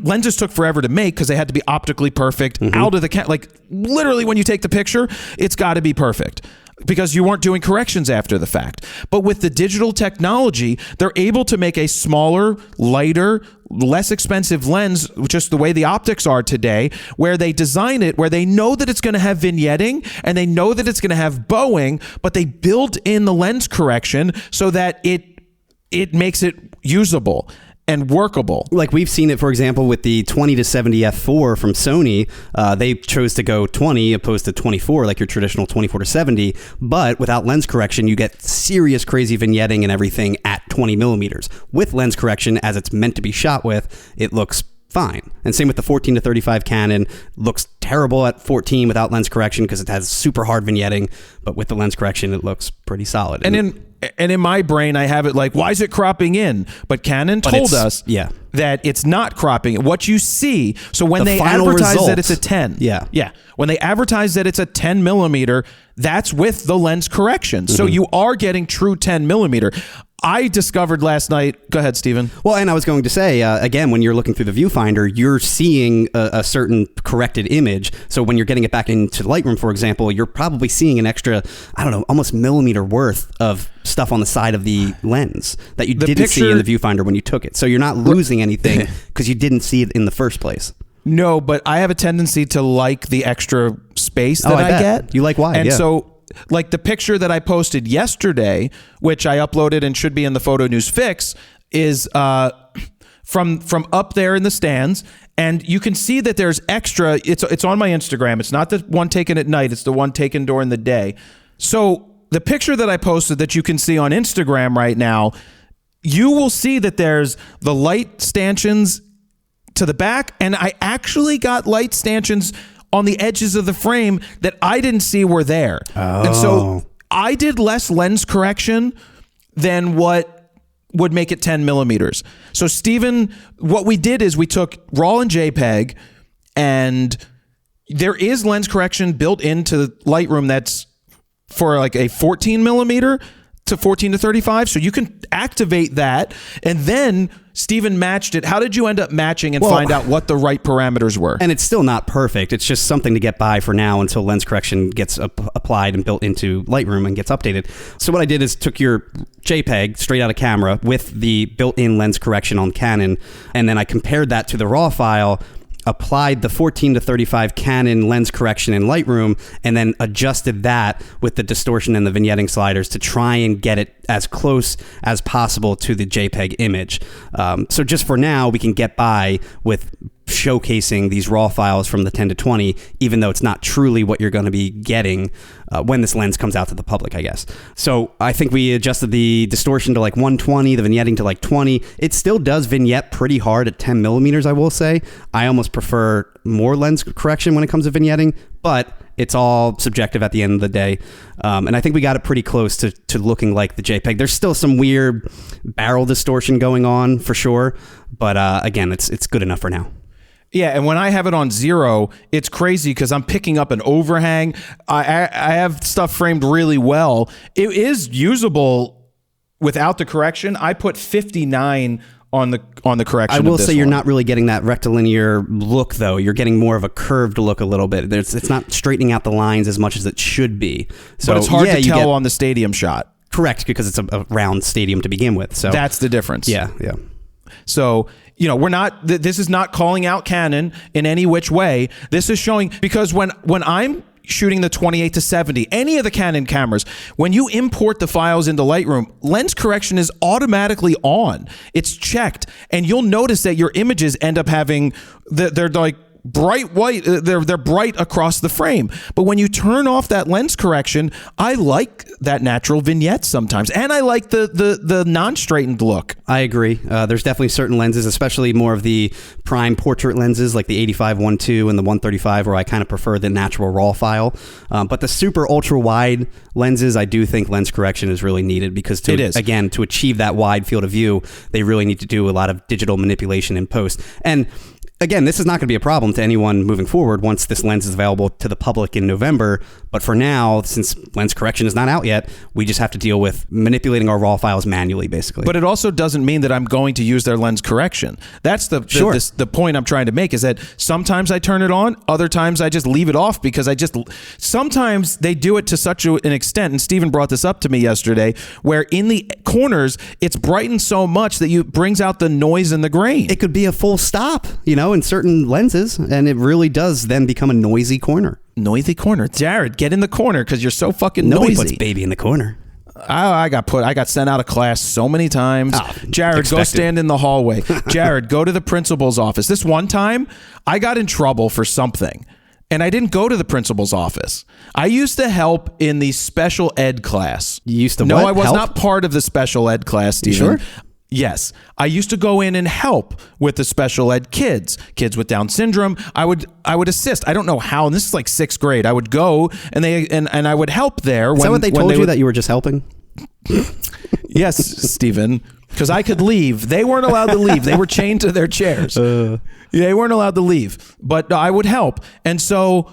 lenses took forever to make because they had to be optically perfect out of the like literally when you take the picture, it's got to be perfect because you weren't doing corrections after the fact. But with the digital technology, they're able to make a smaller, lighter, less expensive lens, just the way the optics are today, where they design it, where they know that it's going to have vignetting and they know that it's going to have bowing, but they build in the lens correction so that it makes it usable and workable. Like we've seen it, for example, with the 20 to 70 f4 from Sony. They chose to go 20 opposed to 24, like your traditional 24 to 70. But without lens correction, you get serious crazy vignetting and everything at 20 millimeters. With lens correction, as it's meant to be shot with, it looks fine. And same with the 14 to 35 Canon. Looks terrible at 14 without lens correction because it has super hard vignetting. But with the lens correction, it looks pretty solid. And in my brain, I have it like, why is it cropping in? But Canon told us that it's not cropping. What you see, so when they advertise that it's a 10. Yeah. When they advertise that it's a 10 millimeter, that's with the lens correction. So you are getting true 10 millimeter. I discovered last night. Go ahead, Stephen. Well, and I was going to say, again, when you're looking through the viewfinder, you're seeing a certain corrected image. So when you're getting it back into Lightroom, for example, you're probably seeing an extra, I don't know, almost millimeter worth of stuff on the side of the lens that you didn't see in the viewfinder when you took it. So you're not losing anything because you didn't see it in the first place. No, but I have a tendency to like the extra space that I get. You like wide, and so like the picture that I posted yesterday, which I uploaded and should be in the Photo News Fix, is from up there in the stands, and you can see that there's extra. It's on my Instagram. It's not the one taken at night. It's the one taken during the day. So the picture that I posted that you can see on Instagram right now, you will see that there's the light stanchions to the back, and I actually got light stanchions on the edges of the frame that I didn't see were there. And so I did less lens correction than what would make it 10 millimeters. So Stephen, what we did is we took RAW and JPEG, and there is lens correction built into Lightroom that's for like a 14 millimeter to 14 to 35. So you can activate that. And then Stephen matched it. How did you end up matching and find out what the right parameters were? And it's still not perfect. It's just something to get by for now until lens correction gets applied and built into Lightroom and gets updated. So what I did is took your JPEG straight out of camera with the built-in lens correction on Canon, and then I compared that to the RAW file, applied the 14 to 35 Canon lens correction in Lightroom, and then adjusted that with the distortion and the vignetting sliders to try and get it as close as possible to the JPEG image. So just for now, we can get by with showcasing these RAW files from the 10 to 20, even though it's not truly what you're going to be getting when this lens comes out to the public, I guess. So I think we adjusted the distortion to like 120, the vignetting to like 20. It still does vignette pretty hard at 10 millimeters, I will say. I almost prefer more lens correction when it comes to vignetting, but it's all subjective at the end of the day. And I think we got it pretty close to looking like the JPEG. There's still some weird barrel distortion going on for sure, but again, it's good enough for now. Yeah, and when I have it on 0, it's crazy because I'm picking up an overhang. I have stuff framed really well. It is usable without the correction. I put 59 on the correction. I will say you're not really getting that rectilinear look, though. You're getting more of a curved look a little bit. It's not straightening out the lines as much as it should be. So but it's hard to tell on the stadium shot. Correct, because it's a round stadium to begin with. So that's the difference. Yeah. So, we're not, this is not calling out Canon in any which way. This is showing, because when I'm shooting the 28-70, any of the Canon cameras, when you import the files into Lightroom, lens correction is automatically on. It's checked, and you'll notice that your images end up having, they're like bright white, they're bright across the frame. But when you turn off that lens correction, I like that natural vignette sometimes, and I like the non-straightened look. I agree. There's definitely certain lenses, especially more of the prime portrait lenses like the 85-1.2 and the 135, where I kind of prefer the natural raw file. But the super ultra wide lenses, I do think lens correction is really needed, because to achieve that wide field of view, they really need to do a lot of digital manipulation in post. And again, this is not going to be a problem to anyone moving forward once this lens is available to the public in November. But for now, since lens correction is not out yet, we just have to deal with manipulating our raw files manually, basically. But it also doesn't mean that I'm going to use their lens correction. That's the point I'm trying to make, is that sometimes I turn it on, other times I just leave it off, because sometimes they do it to such an extent, and Stephen brought this up to me yesterday, where in the corners, it's brightened so much that it brings out the noise and the grain. It could be a full stop, in certain lenses, and it really does then become a noisy corner. Noisy corner. Jared, get in the corner, because you're so fucking noisy. Nobody puts baby in the corner. I got sent out of class so many times. Jared, go stand in the hallway. Jared, go to the principal's office. This one time, I got in trouble for something, and I didn't go to the principal's office. I used to help in the special ed class. You used to No, what? I was Help? not part of the special ed class, Stephen. You sure? Yes. I used to go in and help with the special ed kids with Down syndrome. I would assist. I don't know how, and this is like 6th grade. I would go and I would help there. Is that what they told you, that you were just helping? Yes, Stephen, because I could leave. They weren't allowed to leave. They were chained to their chairs. They weren't allowed to leave, but I would help. And so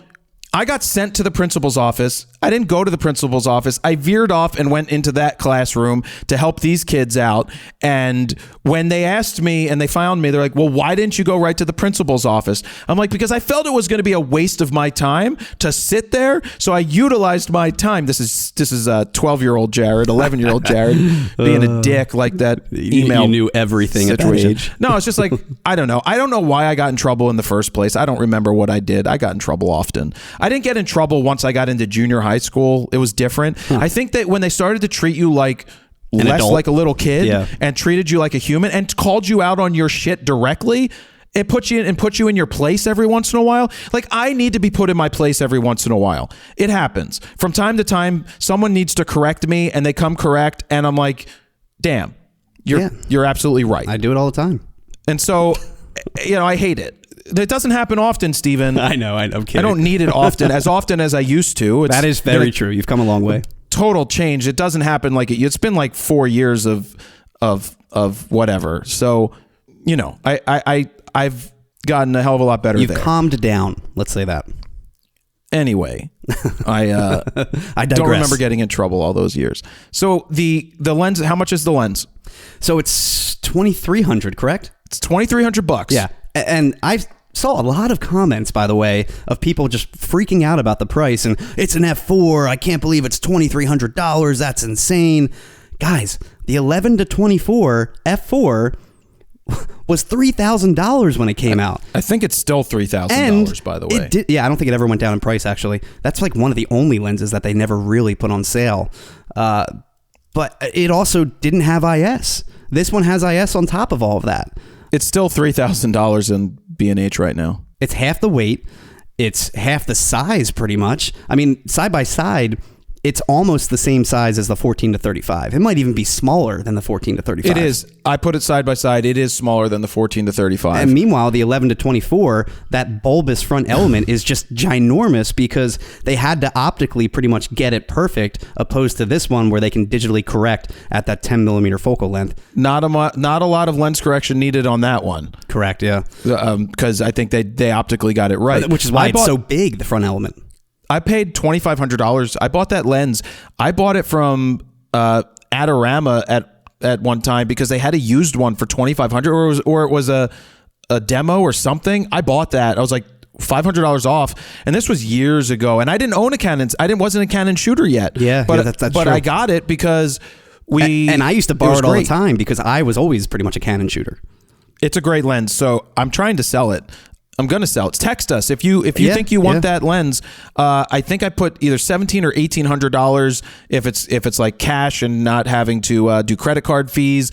I got sent to the principal's office. I didn't go to the principal's office. I veered off and went into that classroom to help these kids out. And when they asked me and they found me, they're like, well, why didn't you go right to the principal's office? I'm like, because I felt it was going to be a waste of my time to sit there. So I utilized my time. This is 12-year-old Jared, 11-year-old Jared being a dick like that email. You knew everything situation. At that age. No, it's just like, I don't know. I don't know why I got in trouble in the first place. I don't remember what I did. I got in trouble often. I didn't get in trouble once I got into junior high school. It was different. I think that when they started to treat you like less like a little kid and treated you like a human and called you out on your shit directly, it puts you in your place every once in a while. Like, I need to be put in my place every once in a while. It happens. From time to time, someone needs to correct me, and they come correct, and I'm like, damn, you're absolutely right. I do it all the time. And so, I hate it. It doesn't happen often, Stephen. I know. I'm kidding. I don't need it often as I used to. That is very true. You've come a long way. Total change. It doesn't happen like it's been like 4 years of whatever. So, I've gotten a hell of a lot better. You've calmed down. Let's say that. Anyway, I digress. Don't remember getting in trouble all those years. So the lens, how much is the lens? So it's $2,300, correct? It's $2,300. Yeah. And I saw a lot of comments, by the way, of people just freaking out about the price. And it's an F4. I can't believe it's $2,300. That's insane. Guys, the 11 to 24 F4 was $3,000 when it came out. I think it's still $3,000, by the way. I don't think it ever went down in price, actually. That's like one of the only lenses that they never really put on sale. But it also didn't have IS. This one has IS on top of all of that. It's still $3,000 in B&H right now. It's half the weight. It's half the size, pretty much. I mean, side by side, it's almost the same size as the 14 to 35. It might even be smaller than the 14 to 35. It is. I put it side by side. It is smaller than the 14 to 35. And meanwhile, the 11 to 24, that bulbous front element is just ginormous because they had to optically pretty much get it perfect, opposed to this one where they can digitally correct at that 10 millimeter focal length. Not a lot of lens correction needed on that one. Correct, yeah. Because I think they optically got it right. Which is why it's so big, the front element. I paid $2,500. I bought that lens. I bought it from Adorama at one time because they had a used one for $2,500, or it was a demo or something. I bought that. I was like, $500 off, and this was years ago. And I didn't own a Canon. Wasn't a Canon shooter yet. Yeah, but that's but true. I got it because and I used to borrow it all the time because I was always pretty much a Canon shooter. It's a great lens, so I'm trying to sell it. I'm gonna sell it. Text us if you think you want that lens. I think I put either $1,700 or $1,800 if it's like cash and not having to do credit card fees.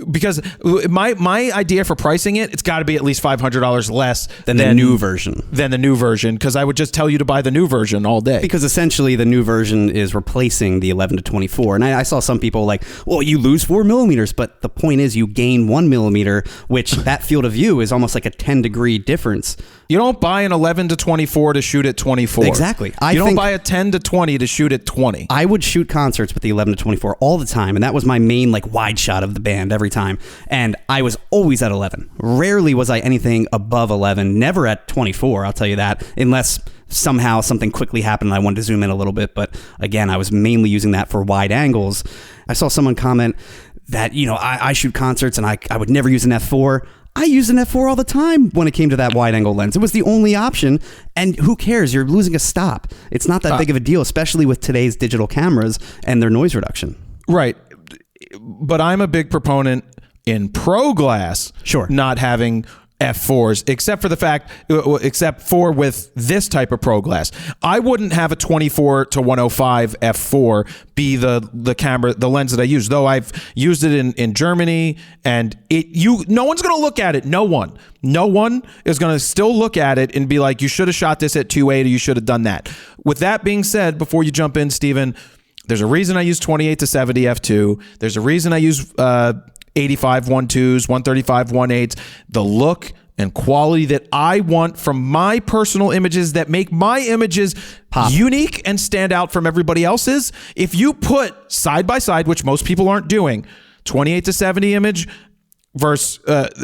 Because my idea for pricing it's got to be at least $500 less than the new version. Because I would just tell you to buy the new version all day. Because essentially the new version is replacing the 11 to 24. And I saw some people like, well, you lose 4 millimeters, but the point is you gain 1 millimeter, which that field of view is almost like a 10-degree difference. You don't buy an 11 to 24 to shoot at 24. Exactly. You don't buy a 10 to 20 to shoot at 20. I would shoot concerts with the 11 to 24 all the time, and that was my main like wide shot of the band every time. And I was always at 11. Rarely was I anything above 11. Never at 24. I'll tell you that, unless somehow something quickly happened and I wanted to zoom in a little bit. But again, I was mainly using that for wide angles. I saw someone comment that I shoot concerts and I would never use an f4. I used an f4 all the time when it came to that wide angle lens. It was the only option, and who cares? You're losing a stop. It's not that big of a deal, especially with today's digital cameras and their noise reduction. Right. But I'm a big proponent in pro glass not having f4s, except for with this type of pro glass. I wouldn't have a 24 to 105 f4 be the camera, the lens that I use, though I've used it in Germany, and no one's going to look at it. No one is going to still look at it and be like, you should have shot this at 2.8 or you should have done that. With that being said, before you jump in, Steven, there's a reason I use 28 to 70 f2. There's a reason I use 85 1.2s, 135 1.8s. The look and quality that I want from my personal images that make my images pop, unique and stand out from everybody else's. If you put side by side, which most people aren't doing, 28 to 70 image versus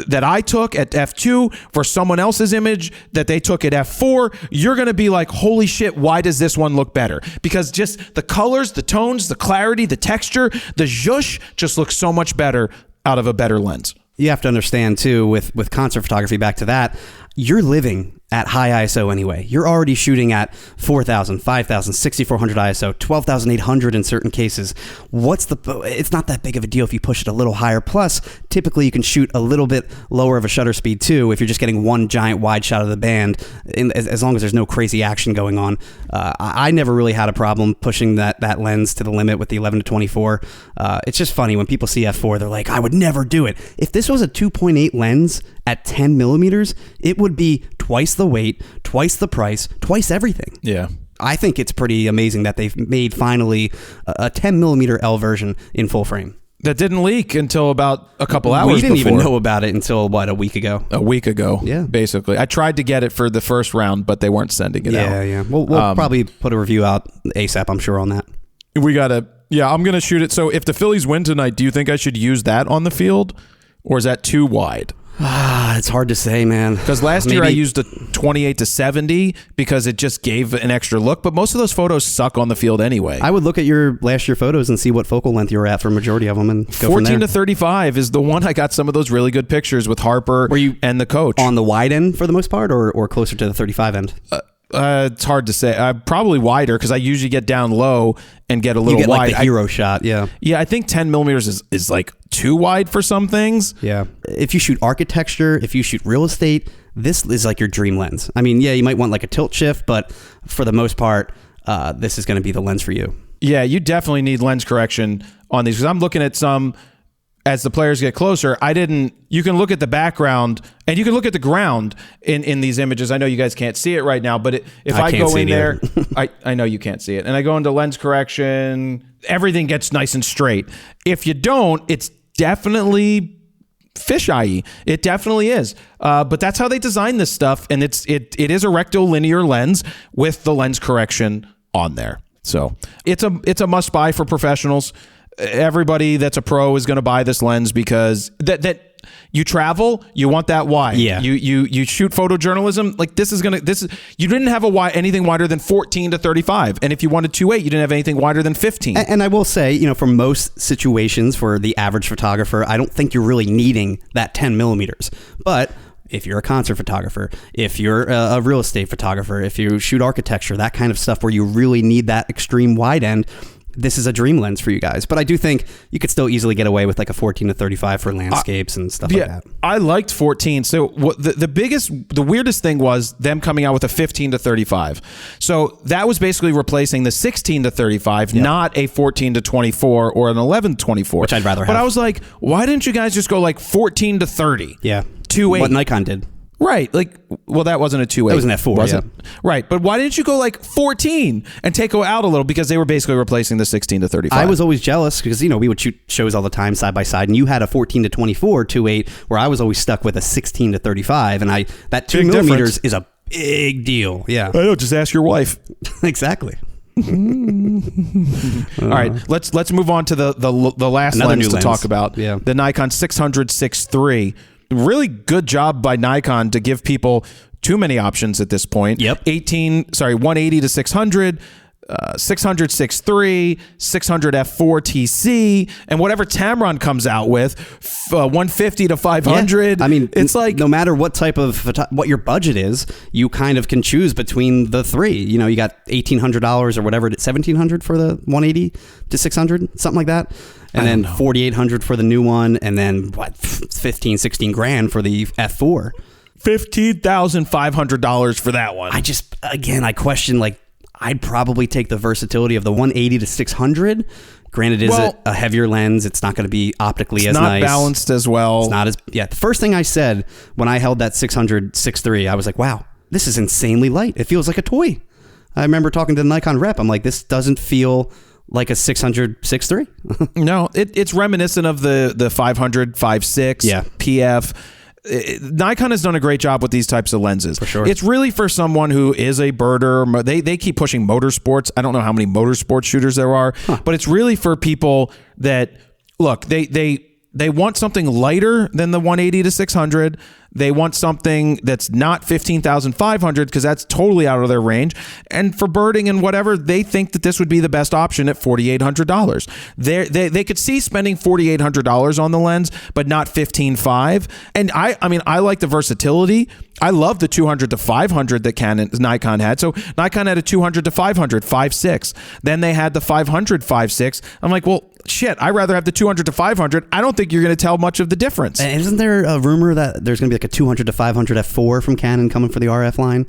that I took at f2 for someone else's image that they took at f4, you're going to be like, holy shit, why does this one look better? Because just the colors, the tones, the clarity, the texture, the zhoosh just looks so much better out of a better lens. You have to understand too, with concert photography, back to that, you're living at high ISO anyway. You're already shooting at 4,000, 5,000, 6,400 ISO, 12,800 in certain cases. It's not that big of a deal if you push it a little higher. Plus, typically you can shoot a little bit lower of a shutter speed too if you're just getting one giant wide shot of the band, as long as there's no crazy action going on. I never really had a problem pushing that lens to the limit with the 11 to 24. It's just funny when people see f4, they're like, I would never do it. If this was a 2.8 lens at 10 millimeters, it would be twice the weight, twice the price, twice everything. Yeah. I think it's pretty amazing that they've made finally a 10 millimeter L version in full frame. That didn't leak until about a couple hours before. We didn't even know about it until, a week ago? A week ago, yeah. Basically. I tried to get it for the first round, but they weren't sending it out. Yeah. We'll probably put a review out ASAP, I'm sure, on that. I'm going to shoot it. So if the Phillies win tonight, do you think I should use that on the field? Or is that too wide? It's hard to say, man. Because last year I used a 28 to 70 because it just gave an extra look, but most of those photos suck on the field anyway. I would look at your last year photos and see what focal length you were at for a majority of them and go 14 from there. to 35 is the one I got some of those really good pictures with Harper and the coach. On the wide end for the most part or closer to the 35 end? It's hard to say. Probably wider because I usually get down low and get a little wide. Like the hero shot, yeah. Yeah, I think 10 millimeters is like too wide for some things. Yeah. If you shoot architecture, if you shoot real estate, this is like your dream lens. I mean, yeah, you might want like a tilt shift, but for the most part, this is going to be the lens for you. Yeah, you definitely need lens correction on these because I'm looking at some. As the players get closer, you can look at the background and you can look at the ground in these images. I know you guys can't see it right now, but if I go in there, I know you can't see it. And I go into lens correction, everything gets nice and straight. If you don't, it's definitely fisheye. It definitely is. But that's how they design this stuff. And it is a rectilinear lens with the lens correction on there. So it's a must buy for professionals. Everybody that's a pro is going to buy this lens because that you travel, you want that wide. Yeah. You shoot photojournalism, like you didn't have anything wider than 14 to 35. And if you wanted 2.8, you didn't have anything wider than 15. And I will say, for most situations for the average photographer, I don't think you're really needing that 10 millimeters. But if you're a concert photographer, if you're a real estate photographer, if you shoot architecture, that kind of stuff where you really need that extreme wide end, this is a dream lens for you guys. But I do think you could still easily get away with like a 14 to 35 for landscapes and stuff like that. I liked 14. So what the weirdest thing was them coming out with a 15 to 35. So that was basically replacing the 16 to 35, not a 14 to 24 or an 11 to 24. Which I'd rather have. But I was like, why didn't you guys just go like 14 to 30? Yeah. 2.8. What Nikon did. Right. Like, well, that wasn't a 2.8. That was an f4, was it? Right. But why didn't you go like 14 and take out a little, because they were basically replacing the 16 to 35? I was always jealous because, you know, we would shoot shows all the time side by side, and you had a 14 to 24 2.8, where I was always stuck with a 16 to 35, and that 2 millimeters is a big deal. Yeah. I know. Just ask your wife. Exactly. All right, let's move on to the last lens to talk about. Yeah. The Nikon 600-6.3. Really good job by Nikon to give people too many options at this point. Yep. 180 to 600, 600 6.3, 600 f4 TC, and whatever Tamron comes out with, 150 to 500. Yeah. I mean, it's like no matter what type of what your budget is, you kind of can choose between the three. You know, you got $1,800 or whatever, $1,700 for the 180 to 600, something like that. And then $4,800 for the new one, and then what, 15, 16 grand for the F4. $15,500 for that one. I question, like, I'd probably take the versatility of the 180 to 600. Granted, is it a heavier lens? It's not going to be optically as nice. It's not balanced as well. It's not as, the first thing I said when I held that 600 6.3, I was like, wow, this is insanely light. It feels like a toy. I remember talking to the Nikon rep. I'm like, this doesn't feel like a 600 6.3. No, it's reminiscent of the 500 5.6 PF. Nikon has done a great job with these types of lenses. For sure. It's really for someone who is a birder. They keep pushing motorsports. I don't know how many motorsport shooters there are, but it's really for people that, look, they want something lighter than the 180 to 600. They want something that's not 15,500 because that's totally out of their range. And for birding and whatever, they think that this would be the best option at $4,800. They could see spending $4,800 on the lens, but not $15,500. And I mean, I like the versatility. I love the 200 to 500 that Nikon had. So Nikon had a 200 to 500 5.6. Then they had the 500 5.6. I'm like, well, shit, I'd rather have the 200 to 500. I don't think you're going to tell much of the difference. And isn't there a rumor that there's going to be like a 200 to 500 f4 from Canon coming for the RF line?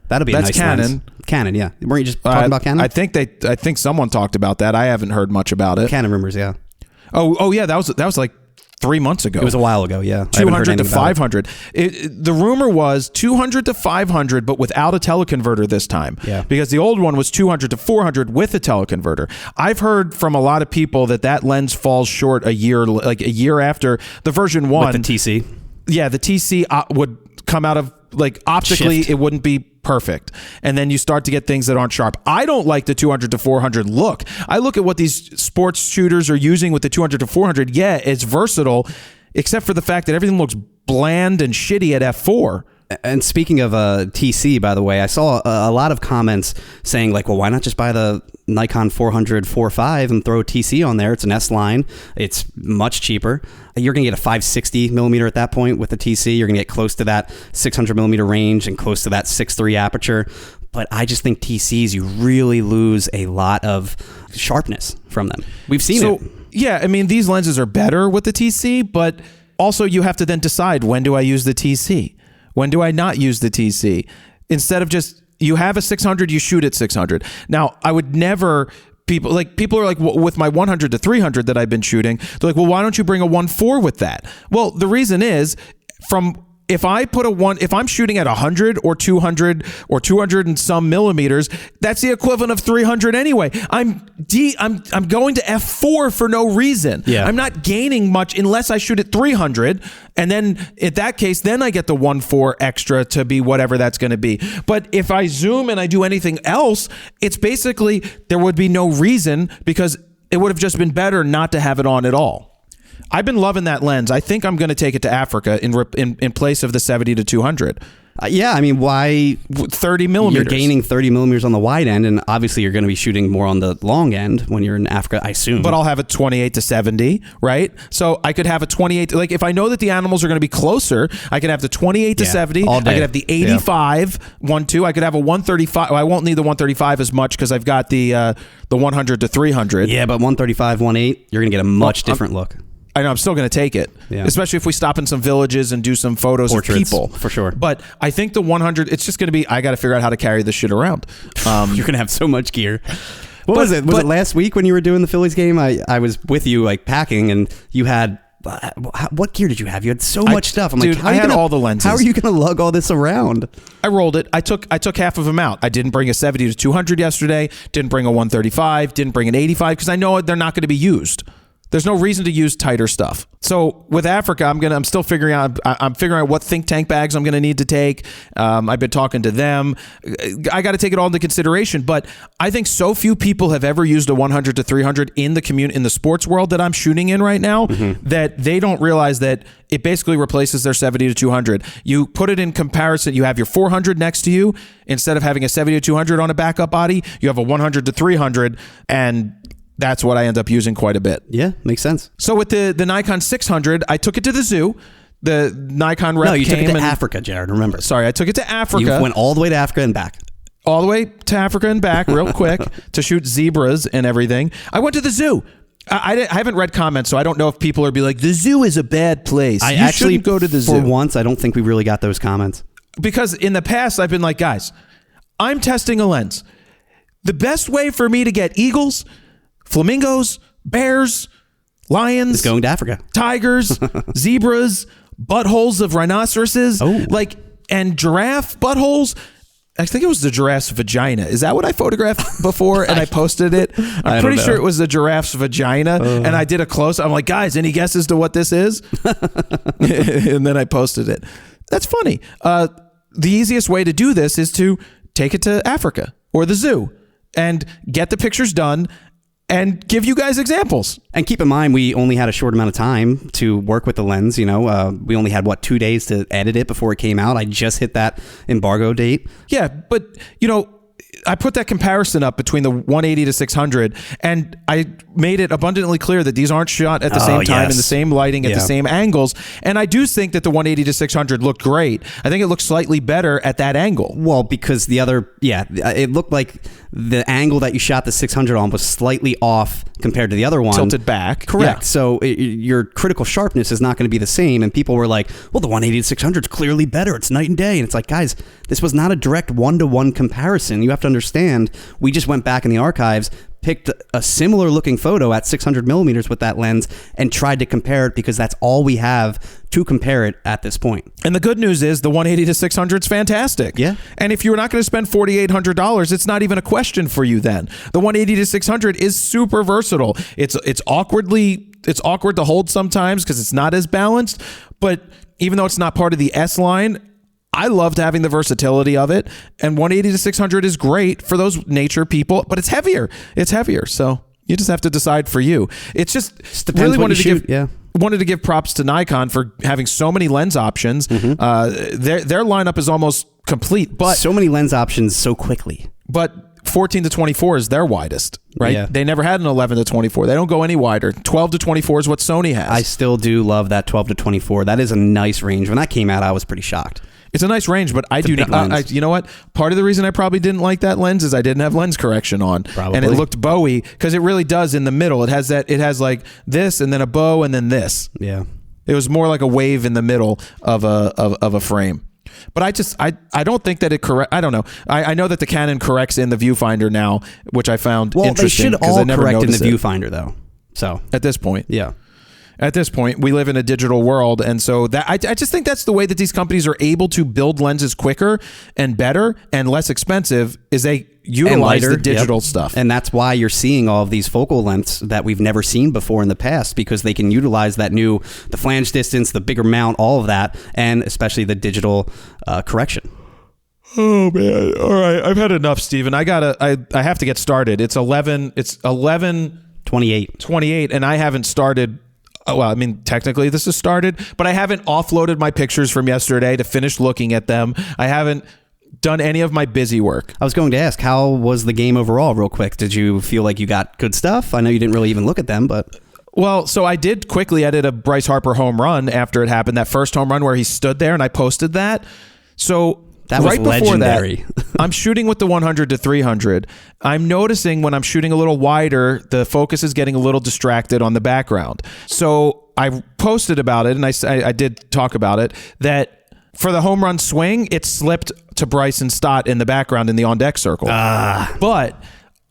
That'll be a nice Canon. Lens. Canon, yeah. Weren't you just talking about Canon? I think someone talked about that. I haven't heard much about it. Canon rumors, yeah. Oh yeah, that was like 3 months ago. It was a while ago, yeah. 200 to 500. The rumor was 200 to 500, but without a teleconverter this time. Yeah. Because the old one was 200 to 400 with a teleconverter. I've heard from a lot of people that lens falls short a year after the version 1. With the TC. Yeah, the TC would come out of, like, optically Shift. It wouldn't be perfect, and then you start to get things that aren't sharp. I don't like the 200 to 400 look. I look at what these sports shooters are using with the 200 to 400. Yeah, it's versatile, except for the fact that everything looks bland and shitty at f4. And speaking of TC, by the way, I saw a lot of comments saying, like, well, why not just buy the Nikon 400 4.5 and throw a TC on there? It's an S line. It's much cheaper. You're going to get a 560 millimeter at that point with the TC. You're going to get close to that 600 millimeter range and close to that 6.3 aperture. But I just think TCs, you really lose a lot of sharpness from them. We've seen it. Yeah, I mean, these lenses are better with the TC, but also you have to then decide, when do I use the TC? When do I not use the TC? Instead of just, you have a 600, you shoot at 600. Now, I would never, people are like, with my 100 to 300 that I've been shooting, they're like, well, why don't you bring a 1.4 with that? Well, the reason is, if I'm shooting at 100 or 200 or 200 and some millimeters, that's the equivalent of 300 anyway. I'm going to f4 for no reason. Yeah. I'm not gaining much unless I shoot at 300, and then in that case, then I get the 1.4 extra to be whatever that's going to be. But if I zoom and I do anything else, it's basically, there would be no reason, because it would have just been better not to have it on at all. I've been loving that lens. I think I'm going to take it to Africa in place of the 70 to 200. Yeah, I mean, why 30 millimeters? You're gaining 30 millimeters on the wide end, and obviously you're going to be shooting more on the long end when you're in Africa, I assume. But I'll have a 28 to 70, right? So I could have a 28, like if I know that the animals are going to be closer, I could have the 28 to 70. All day. I could have the 85 1.2. I could have a 135. Well, I won't need the 135 as much because I've got the 100 to 300. Yeah, but 135, 1.8, you're going to get a much different look. I know I'm still going to take it, especially if we stop in some villages and do some photos Portraits, of people. For sure. But I think the 100, it's just going to be, I got to figure out how to carry this shit around. You're going to have so much gear. What was it? Was it last week when you were doing the Phillies game? I was with you like packing and you had, what gear did you have? You had so much stuff. I'm dude, like, I had all the lenses. How are you going to lug all this around? I rolled it. I took half of them out. I didn't bring a 70 to 200 yesterday. Didn't bring a 135. Didn't bring an 85 because I know they're not going to be used. There's no reason to use tighter stuff. So with Africa, I'm still figuring out. I'm figuring out what think tank bags I'm going to need to take. I've been talking to them. I got to take it all into consideration. But I think so few people have ever used a 100 to 300 in the sports world that I'm shooting in right now that they don't realize that it basically replaces their 70 to 200. You put it in comparison. You have your 400 next to you instead of having a 70 to 200 on a backup body. You have a 100 to 300 and that's what I end up using quite a bit. Yeah, makes sense. So with the Nikon 600, I took it to the zoo. The Nikon rep came. No, you took it to and, Africa, Jared, remember. Sorry, I took it to Africa. You went all the way to Africa and back. All the way to Africa and back real quick to shoot zebras and everything. I went to the zoo. I haven't read comments, so I don't know if people are be like, the zoo is a bad place. You actually shouldn't go to the zoo. For once, I don't think we really got those comments. Because in the past, I've been like, guys, I'm testing a lens. The best way for me to get eagles, flamingos, bears, lions, is going to Africa, tigers, zebras, buttholes of rhinoceroses, and giraffe buttholes. I think it was the giraffe's vagina. Is that what I photographed before and I posted it? I'm pretty sure it was the giraffe's vagina and I did a close. I'm like, guys, any guesses to what this is? And then I posted it. That's funny. The easiest way to do this is to take it to Africa or the zoo and get the pictures done and give you guys examples. And keep in mind, we only had a short amount of time to work with the lens. We only had, 2 days to edit it before it came out. I just hit that embargo date. Yeah, but, I put that comparison up between the 180 to 600, and I made it abundantly clear that these aren't shot at the same time in the same lighting at the same angles. And I do think that the 180 to 600 looked great. I think it looked slightly better at that angle. Well, because it looked like the angle that you shot the 600 on was slightly off compared to the other one. Tilted back. Correct. Yeah. So your critical sharpness is not going to be the same. And people were like, well, the 180 to 600 is clearly better. It's night and day. And it's like, guys, this was not a direct one-to-one comparison. You have to understand, we just went back in the archives, picked a similar looking photo at 600 millimeters with that lens and tried to compare it because that's all we have to compare it at this point. And the good news is the 180 to 600 is fantastic. Yeah. And if you're not going to spend $4,800, it's not even a question for you then. The 180 to 600 is super versatile. It's awkward to hold sometimes because it's not as balanced, but even though it's not part of the S line, I loved having the versatility of it, and 180 to 600 is great for those nature people, but it's heavier. So you just have to decide for you. It's just really wanted to give props to Nikon for having so many lens options. Their lineup is almost complete, but so many lens options so quickly. But 14 to 24 is their widest, right? Yeah. They never had an 11 to 24. They don't go any wider. 12 to 24 is what Sony has. I still do love that 12 to 24. That is a nice range. When that came out, I was pretty shocked. It's a nice range, but I do not. You know what? Part of the reason I probably didn't like that lens is I didn't have lens correction on, and it looked bowy because it really does in the middle. It has like this, and then a bow, and then this. Yeah, it was more like a wave in the middle of a frame. But I don't think that it correct. I don't know. I know that the Canon corrects in the viewfinder now, which I found interesting. They should all correct in the viewfinder though. So at this point, yeah. At this point, we live in a digital world, and so that I just think that's the way that these companies are able to build lenses quicker and better and less expensive is they utilize the digital stuff. And that's why you're seeing all of these focal lengths that we've never seen before in the past, because they can utilize the flange distance, the bigger mount, all of that, and especially the digital correction. Oh man! All right, I've had enough, Steven. I have to get started. It's 11:28, and I haven't started well, I mean, technically this has started, but I haven't offloaded my pictures from yesterday to finish looking at them. I haven't done any of my busy work. I was going to ask, how was the game overall, real quick? Did you feel like you got good stuff? I know you didn't really even look at them, but... Well, so I did quickly edit a Bryce Harper home run after it happened, that first home run where he stood there, and I posted that. So that was right before legendary. that, I'm shooting with the 100 to 300. I'm noticing when I'm shooting a little wider, the focus is getting a little distracted on the background. So I posted about it, and I did talk about it, that for the home run swing, it slipped to Bryson Stott in the background in the on-deck circle. But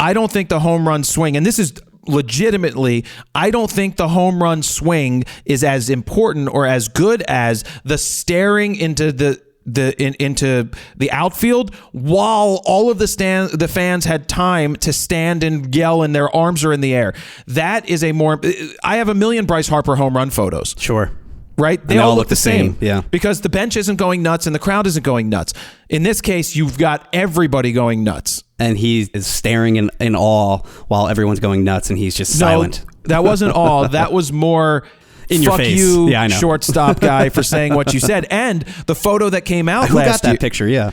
I don't think the home run swing, and this is legitimately, I don't think the home run swing is as important or as good as the staring into into the outfield while all of the fans had time to stand and yell and their arms are in the air. That is I have a million Bryce Harper home run photos. Sure. Right? They all look the same. Yeah. Because the bench isn't going nuts and the crowd isn't going nuts. In this case, you've got everybody going nuts. And he is staring in awe while everyone's going nuts, and he's just silent. No, that wasn't awe. That was more in your face. You, yeah, I know. Shortstop guy, for saying what you said. And the photo that came out Who got that picture? Yeah.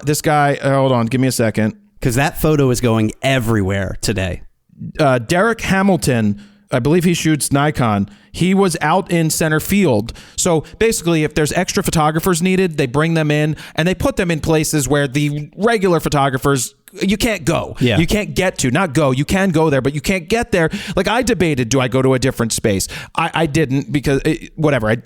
This guy, hold on, give me a second. Because that photo is going everywhere today. Derek Hamilton, I believe he shoots Nikon. He was out in center field. So basically, if there's extra photographers needed, they bring them in and they put them in places where the regular photographers, you can't go. Yeah. You can't get to. Not go. You can go there, but you can't get there. Like I debated, do I go to a different space? I didn't because whatever. I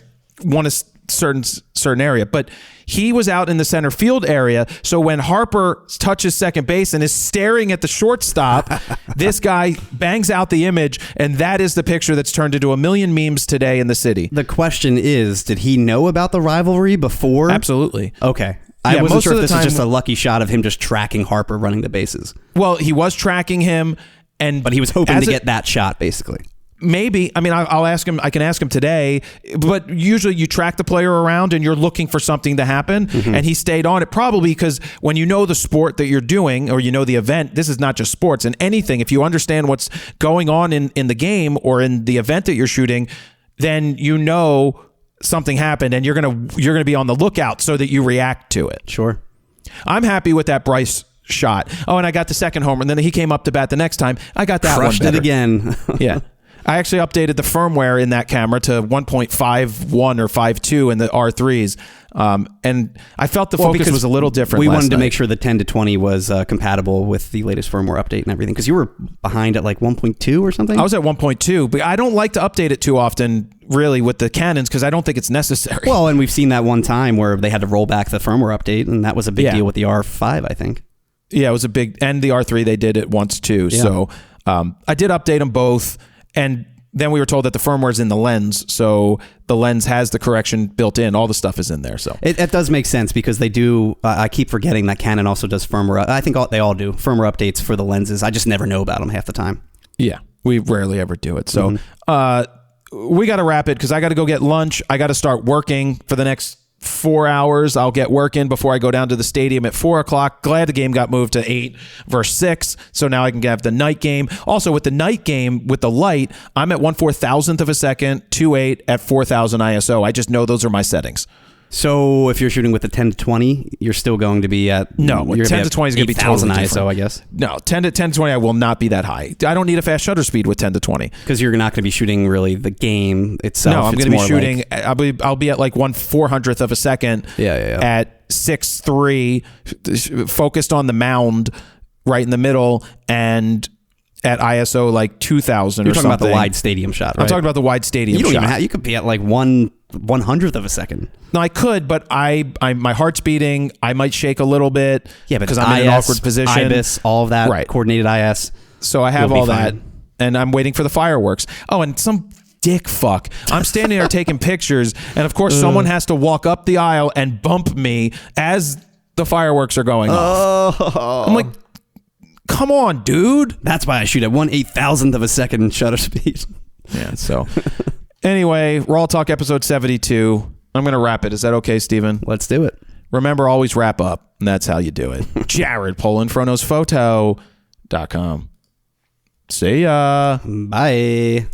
want a certain area. But he was out in the center field area. So when Harper touches second base and is staring at the shortstop, this guy bangs out the image, and that is the picture that's turned into a million memes today in the city. The question is, did he know about the rivalry before? Absolutely. Okay. I wasn't sure if this was just a lucky shot of him just tracking Harper running the bases. Well, he was tracking him, but he was hoping to get that shot, basically. Maybe. I mean, I'll ask him. I can ask him today. But usually you track the player around and you're looking for something to happen. Mm-hmm. And he stayed on it probably because when you know the sport that you're doing or you know the event, this is not just sports and anything. If you understand what's going on in the game or in the event that you're shooting, then you know something happened and you're gonna be on the lookout so that you react to it. Sure. I'm happy with that Bryce shot. Oh, and I got the second homer. And then he came up to bat the next time. I got that Crushed one better. It again. Yeah. I actually updated the firmware in that camera to 1.51 or 5.2 in the R3s. And I felt the focus was a little different. We wanted to make sure the 10 to 20 was compatible with the latest firmware update and everything. Because you were behind at like 1.2 or something? I was at 1.2, but I don't like to update it too often, really, with the Canons because I don't think it's necessary. Well, and we've seen that one time where they had to roll back the firmware update, and that was a big deal with the R5, I think. Yeah, it was a big... And the R3, they did it once too. Yeah. So I did update them both. And then we were told that the firmware is in the lens, so the lens has the correction built in. All the stuff is in there. So it does make sense because they do. I keep forgetting that Canon also does firmware. I think they all do firmware updates for the lenses. I just never know about them half the time. Yeah, we rarely ever do it. So we got to wrap it because I got to go get lunch. I got to start working for the next 4 hours. I'll get work in before I go down to the stadium at 4 o'clock. Glad the game got moved to 8 versus 6. So now I can have the night game. Also with the night game, with the light, I'm at 1/4000th of a second, 2.8 at 4000 ISO. I just know those are my settings. So if you're shooting with the 10 to 20, you're still going to be at... No, 10 to 20 is going to be totally different. ISO, I guess. No, 10 to 20, I will not be that high. I don't need a fast shutter speed with 10 to 20. Because you're not going to be shooting really the game itself. No, I'm going to be shooting... I'll be at like 1/400th of a second at 6.3, focused on the mound right in the middle, and at ISO like 2000 or something. You're talking about the wide stadium shot, right? I'm talking about the wide stadium shot. You could be at like 1/100th of a second. No, I could, but my heart's beating. I might shake a little bit. Yeah, but because I'm in an awkward position. IBIS, all of that, right? Coordinated IS. So I have all that, and I'm waiting for the fireworks. Oh, and some dick fuck. I'm standing there taking pictures, and of course, someone has to walk up the aisle and bump me as the fireworks are going off. I'm like, come on, dude. That's why I shoot at 1/8000th of a second shutter speed. Yeah. So anyway, RAWtalk episode 72. I'm going to wrap it. Is that okay, Steven? Let's do it. Remember, always wrap up, and that's how you do it. Jared Polin, FronosPhoto.com. See ya. Bye.